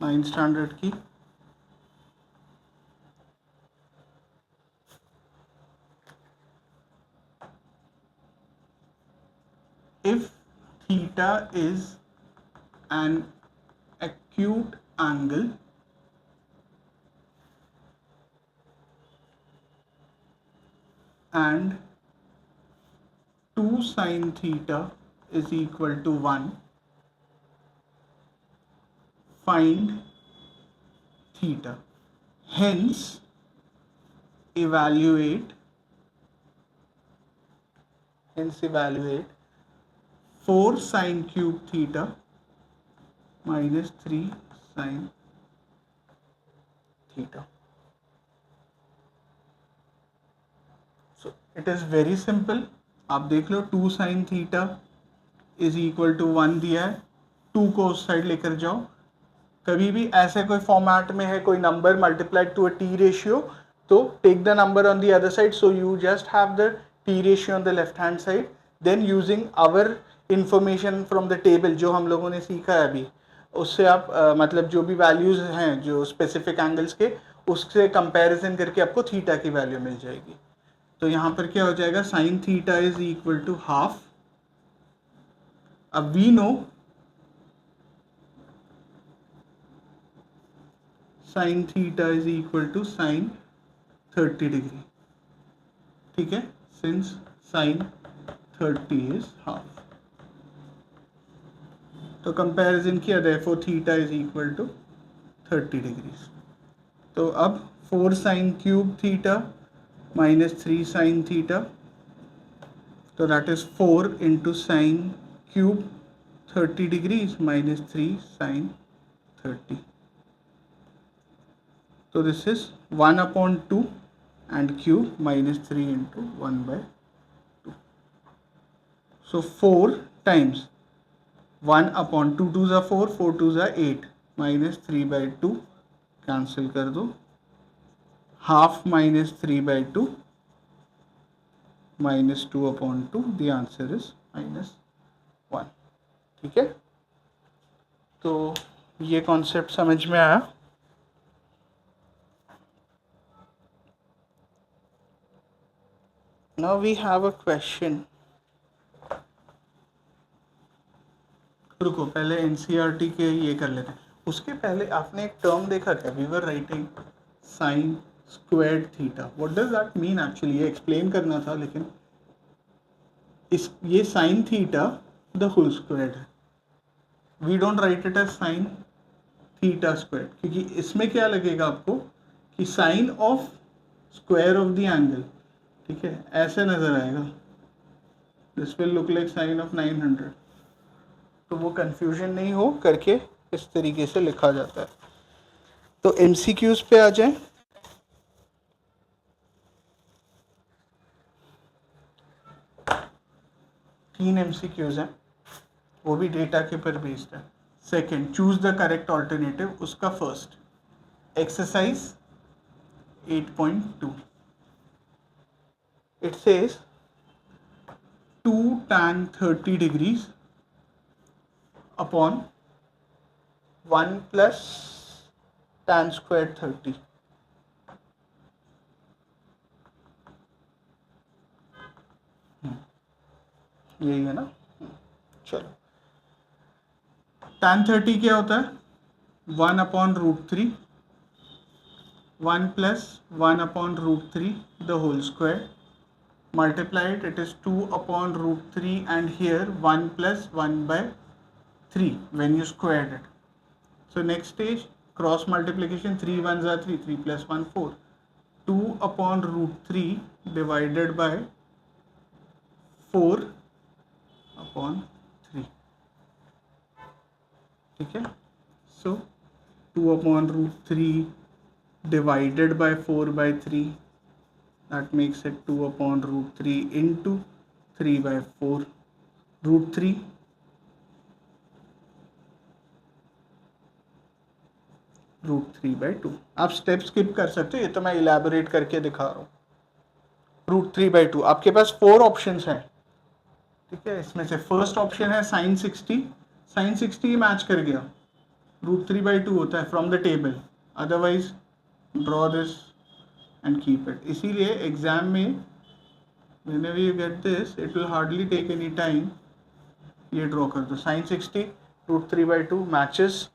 9th स्टैंडर्ड की. If theta is an acute angle and 2 sin theta is equal to 1, find theta. Hence evaluate 4 sin cube theta minus 3 sin theta. So it is very simple. आप देख लो 2 sin theta is equal to 1 दिया है. 2 को उस side लेकर जाओ. कभी भी ऐसे कोई फॉर्मेट में है कोई number multiplied to a T ratio, तो take the number on the other side, so you just have the T ratio on the left hand side. Then using our information from the table जो हम लोगों ने सीखा है अभी, उससे आप मतलब जो भी वैल्यूज हैं जो स्पेसिफिक एंगल्स के, उससे कंपैरिजन करके आपको थीटा की वैल्यू मिल जाएगी. तो यहाँ पर क्या हो जाएगा? Sine theta is equal to half. अब we know sine theta is equal to sine 30 degree. ठीक है, सिंस साइन 30 इज हाफ. तो कंपैरिजन किया, therefore theta is equal to 30 degrees. तो अब 4 sine cube theta minus 3 sin theta, so that is 4 into sin cube 30 degrees minus 3 sin 30. So this is 1/2 and cube minus 3 into 1/2. So 4 times 1/2, 2s are 4, 4 2s are 8, minus 3/2 cancel कर दो. Half minus 3/2 minus 2/2, the answer is -1. ठीक है, तो ये concept समझ में आया. Now we have a question. रुको पहले एनसीईआरटी के ये कर लेते हैं. उसके पहले आपने एक टर्म देखा क्या? We were writing sine squared theta. What does that mean actually? ये एक्सप्लेन करना था, लेकिन इस ये sine theta the whole squared है. We don't write it as sine theta squared, क्योंकि इसमें क्या लगेगा आपको कि sine of square of the angle, ठीक है, ऐसे नजर आएगा. This will look like sine of 900. तो वो कंफ्यूजन नहीं हो करके इस तरीके से लिखा जाता है. तो एमसीक्यूज पे आ जाएं. तीन एमसीक्यूज हैं, वो भी डेटा के पर बेस्ड है. Second, choose the correct alternative. उसका first exercise 8.2. It says 2 tan 30 degrees upon 1 plus tan squared 30. यही है ना? चलो, tan 30 क्या होता है? 1/√3, 1 plus 1/√3 the whole square. Multiply it, it is 2/√3, and here 1 plus 1/3 when you squared it. So next stage, cross multiplication. 3 1s are 3, 3 plus 1 4. 2/√3 divided by 4/3. ठीक है. So 2/√3 divided by 4/3, that makes it 2/√3 into 3/4. √3 √3/2. आप step skip कर सकते हो, ये तो मैं elaborate करके दिखा रहा हूँ. √3/2. आपके पास 4 ऑप्शंस हैं, ठीक है. इसमें से फर्स्ट ऑप्शन है साइन 60. साइन 60 मैच कर गया, √3/2 होता है from the table. Otherwise draw this and keep it. इसीलिए एग्जाम में whenever you get this, it will hardly take any time. ये ड्रॉ कर दो. Sign 60 √3/2 matches.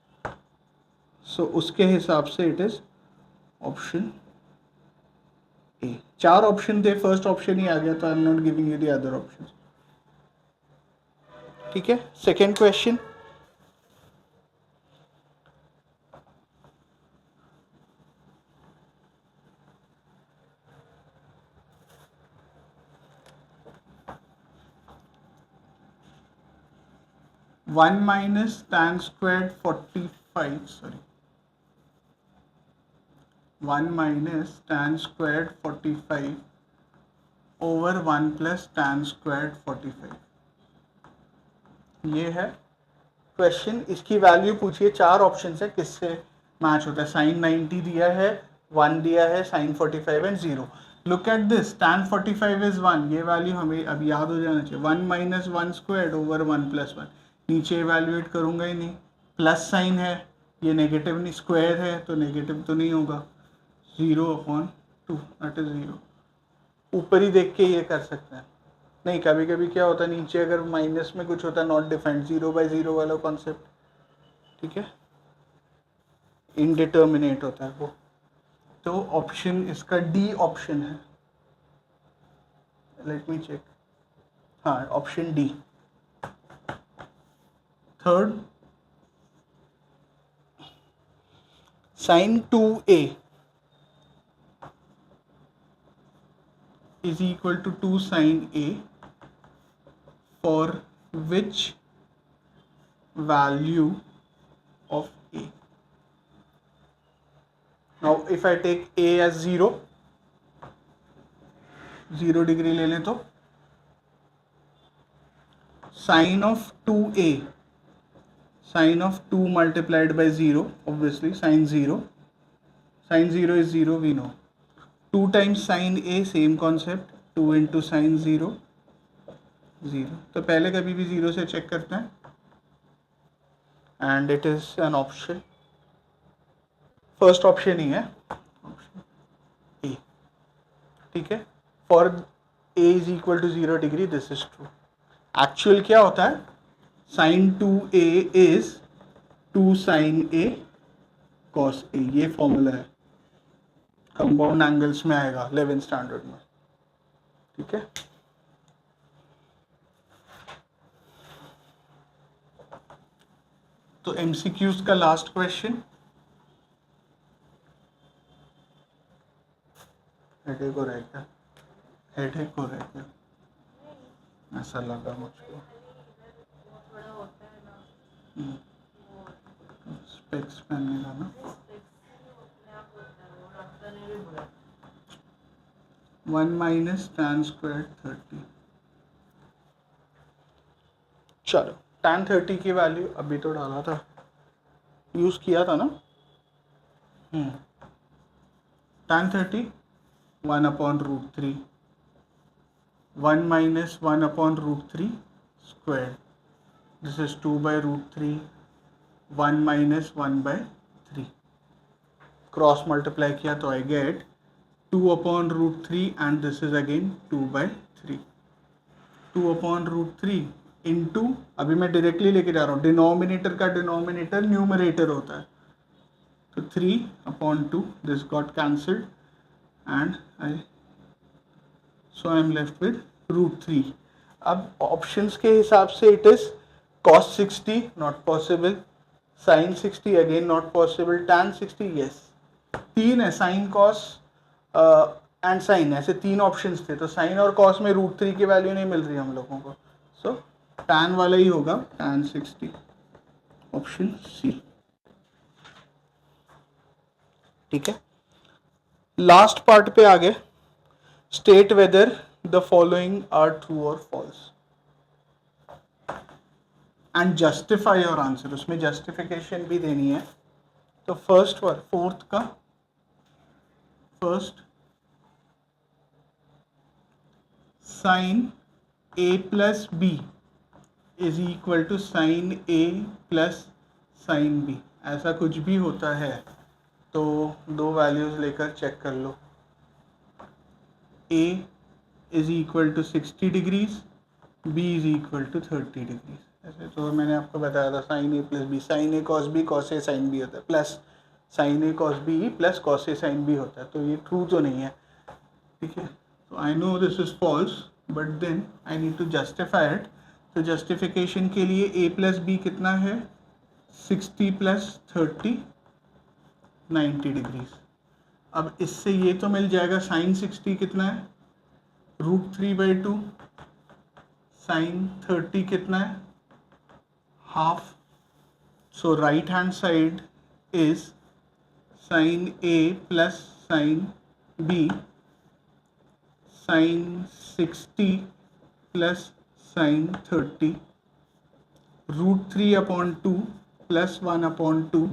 सो उसके हिसाब से it is option A. 4 option थे, फर्स्ट ऑप्शन ही आ गया, तो I am not giving you the other option. ठीक है. Second question. One minus tan squared 45, sorry, 1 minus tan squared 45 over 1 plus tan squared 45. ये है क्वेश्चन. इसकी वैल्यू पूछिए. 4 option है, किससे मैच होता है. साइन 90 दिया है, 1 दिया है, sine 45 and 0. Look at this. tan 45 is 1. ये वैल्यू हमें अब याद हो जाना चाहिए. 1 minus 1 squared over 1 plus 1. नीचे इवेल्युएट करूंगा ही नहीं. प्लस साइन है, ये नेगेटिव नहीं, स्क्वायर है तो नेगेटिव तो नहीं होगा. 0/2 दैट इज 0. ऊपर ही देख के ये कर सकते हैं. नहीं, कभी कभी क्या होता है, नीचे अगर माइनस में कुछ होता है नॉट डिफाइंड, 0/0 वाला कॉन्सेप्ट, ठीक है, इनडिटर्मिनेट होता है वो. तो ऑप्शन इसका डी ऑप्शन है. Let me check. हाँ, option D. Third, sin 2a is equal to 2 sin a for which value of a. Now if I take a as 0 degree ले लें तो sin of 2a, sin of 2 multiplied by 0, obviously sin 0. Sin 0 is 0, we know. 2 times sin a, same concept, 2 into sin 0, 0. तो पहले कभी भी 0 से check करते हैं, and it is an option. First option ही है, ऑप्शन ए. ठीक है. For a is equal to 0 degree, this is true. Actual क्या होता है, sine 2a is 2 sine a cos a, ये फॉर्मूला है, कंपाउंड एंगल्स में आएगा 11th स्टैंडर्ड में, ठीक है। तो एमसीक्यूज का लास्ट क्वेश्चन, हेडेक हो रहा है क्या, हेडेक हो रहा है क्या, ऐसा लगा मुझको। स्पेक्स पहनने का ना, 1 माइनस tan स्क्वायर 30। चलो tan 30 की वैल्यू अभी तो डाला था, यूज किया था ना। tan 30 1/√3, 1 minus 1/√3 square, this is 2/√3, 1 minus 1/3, cross multiply किया तो I get 2/√3 and this is again 2/3, 2/√3 into, अभी मैं डायरेक्टली लेके जा रहा हूँ, डिनोमिनेटर का डिनोमिनेटर न्यूमरेटर होता है, तो 3/2, this got cancelled and so I am left with √3। अब ऑप्शंस के हिसाब से it is cos 60 not possible, sin 60 again not possible, tan 60 yes. तीन है, साइन कॉस एंड साइन, ऐसे तीन ऑप्शंस थे, तो साइन और कॉस में √3 की वैल्यू नहीं मिल रही हम लोगों को, सो tan वाला ही होगा, tan 60, ऑप्शन सी, ठीक है। लास्ट पार्ट पे आगे, state whether the following are true और false and justify your answer, उसमें जस्टिफिकेशन भी देनी है। तो फर्स्ट वन, फोर्थ का first, sine a plus B is equal to sine a plus sine b, ऐसा कुछ भी होता है तो दो वैल्यूज लेकर चेक कर लो, a is equal to 60 degrees, b is equal to 30 degrees. ऐसे तो मैंने आपको बताया था sine a plus b, sine a cos b cos a sine b होता है, plus sine a cos b plus cos a sine b होता है, तो ये ट्रू तो नहीं है, ठीक है। तो I know this is false but then I need to justify it. तो जस्टिफिकेशन के लिए a प्लस बी कितना है, 60 प्लस 30 90 डिग्रीज। अब इससे ये तो मिल जाएगा, साइन 60 कितना है, √3/2, साइन 30 कितना है, half, so right hand side is sine a plus sine b, sine 60 plus sine 30, √3/2 plus 1/2,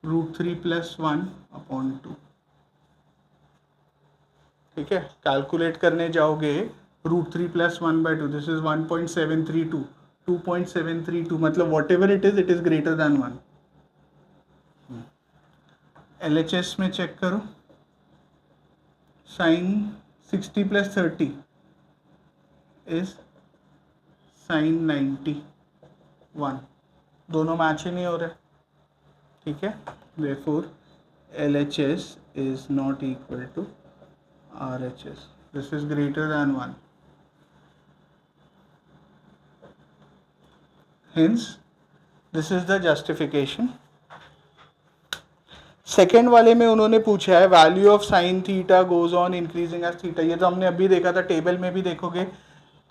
√3 plus 1/2, ठीक है। कैलकुलेट करने जाओगे √3 प्लस 1/2, दिस इज 1.732, 2.732, मतलब what ever it is greater than 1। LHS में चेक करो, साइन 60 प्लस 30 इज साइन 91, दोनों match ही नहीं हो रहे, ठीक है। therefore LHS is not equal to RHS, this is greater than 1, hence this is the justification। Second वाले में उन्होंने पूछा है value of sine theta goes on increasing as theta, ये तो हमने अभी देखा था, टेबल में भी देखोगे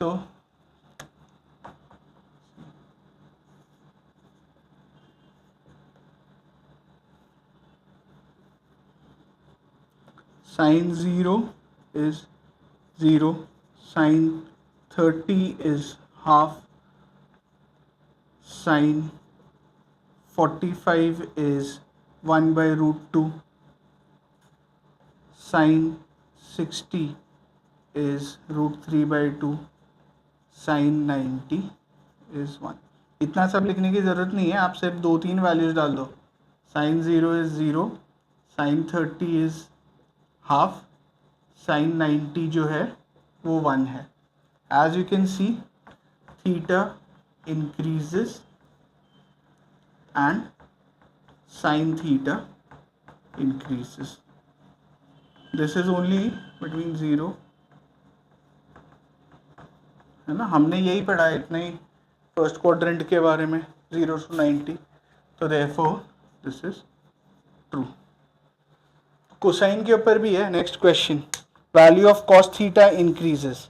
तो sine 0 is 0, sine 30 is half, sine 45 is 1/√2, sine 60 is √3/2, sine 90 is 1। इतना सब लिखने की ज़रूरत नहीं है, आप सिर्फ 2-3 वैल्यूज डाल दो, sine 0 is 0, sine 30 is half, sine 90 जो है वो 1 है. As you can see, theta increases and sin theta increases. This is only between 0, है ना. हमने यही पढ़ा है इतना ही फर्स्ट क्वाड्रेंट के बारे में, 0 to 90. तो therefore this is true. Cosine के ऊपर भी है. Next question, value of cos theta increases.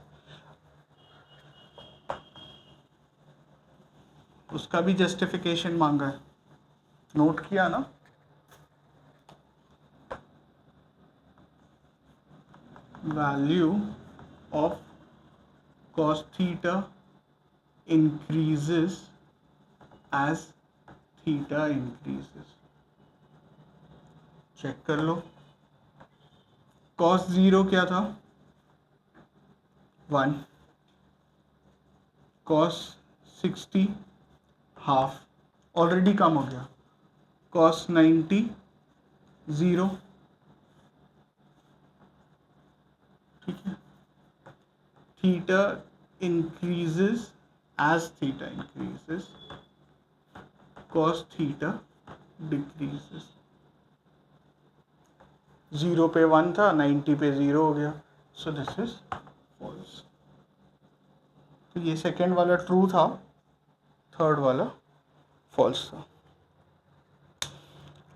उसका भी जस्टिफिकेशन मांगा है, नोट किया ना. Value of cos theta increases as theta increases. Check कर लो. cos 0 क्या था, 1. cos 60 हाफ, ऑलरेडी कम हो गया. cos 90 0. ठीक है. Theta increases as theta increases, cos theta decreases. 0 पे 1 था, 90 पे 0 हो गया. So this is false. तो ये सेकेंड वाला ट्रू था, थर्ड वाला फॉल्स था.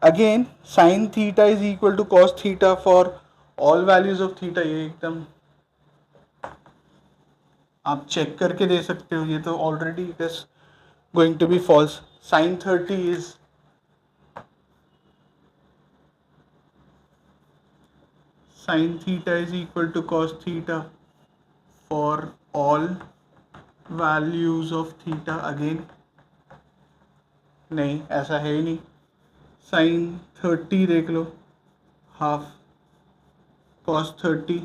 Again sine theta is equal to cos theta for all values of theta. ये एकदम आप चेक करके दे सकते हो. ये तो already it is going to be false. Sine 30 is sin theta is equal to cos theta for all values of theta. Again नहीं, ऐसा है ही नहीं. sin 30 देख लो, half. cos 30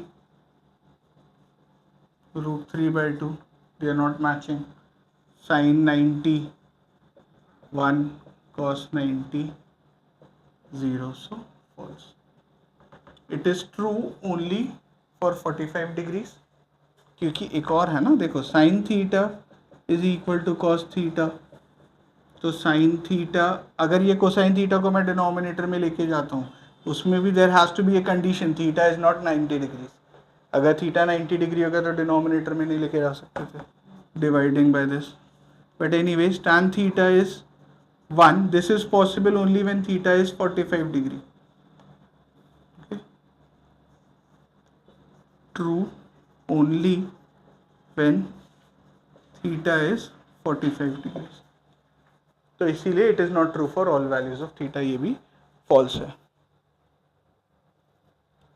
√3/2, they are not matching. sin 90 1, cos 90 0, so false. It is true only for 45 degrees. क्योंकि एक और है ना, देखो sin theta is equal to cos theta. तो sin थीटा, अगर ये कोसाइन थीटा को मैं डिनोमिनेटर में लेके जाता हूँ, उसमें भी there has to be a condition, theta is not 90 degrees. अगर थीटा 90 डिग्री होगा तो डिनोमिनेटर में नहीं लेके जा सकते थे, dividing by this. But anyways tan theta is 1. This is possible only when theta is 45 degree. True only when theta is 45 degrees. तो इसीलिए it is not true for all values of theta. ये भी false है.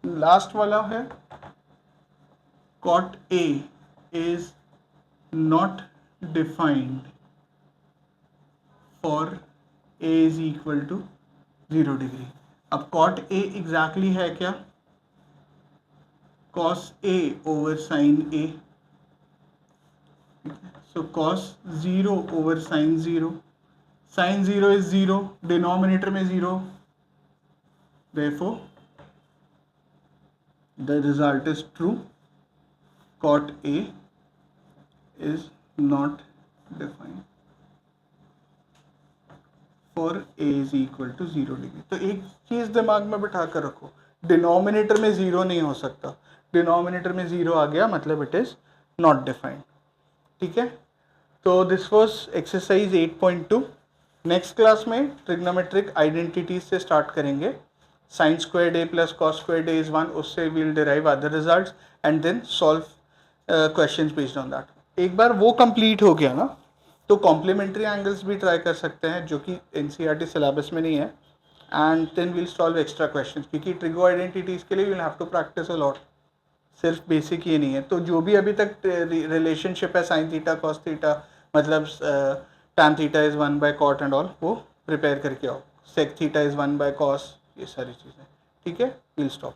Last वाला है cot A is not defined for A is equal to 0 degree. अब cot A exactly है क्या, cos A over sin A. So cos 0 over sin 0. Sin 0 is 0, denominator में 0. Therefore, the result is true. Cot A is not defined for A is equal to 0 degree. तो एक चीज दिमाग में बिठा कर रखो, डिनोमिनेटर में 0 नहीं हो सकता. डिनोमिनेटर में 0 आ गया मतलब इट इज नॉट डिफाइंड. ठीक है. तो this was exercise 8.2. Next class में ट्रिग्नोमेट्रिक आइडेंटिटीज से स्टार्ट करेंगे. Sine squared A plus cos squared A is 1, उससे we'll derive other results and then solve questions based on that. एक बार वो कंप्लीट हो गया ना, तो कॉम्प्लीमेंट्री एंगल्स भी ट्राई कर सकते हैं, जो कि एनसीईआरटी सिलेबस में नहीं है. And then we'll solve extra questions, क्योंकि ट्रिगो आइडेंटिटीज के लिए we'll have to practice a lot. सिर्फ बेसिक ये नहीं है. तो जो भी अभी तक रिलेशनशिप है साइन थीटा कॉस थीटा, मतलब tan theta is 1/cot and all, वो प्रिपेयर करके आओ. sec थीटा इज़ 1/cos, ये सारी चीज़ें. ठीक है, विल स्टॉप.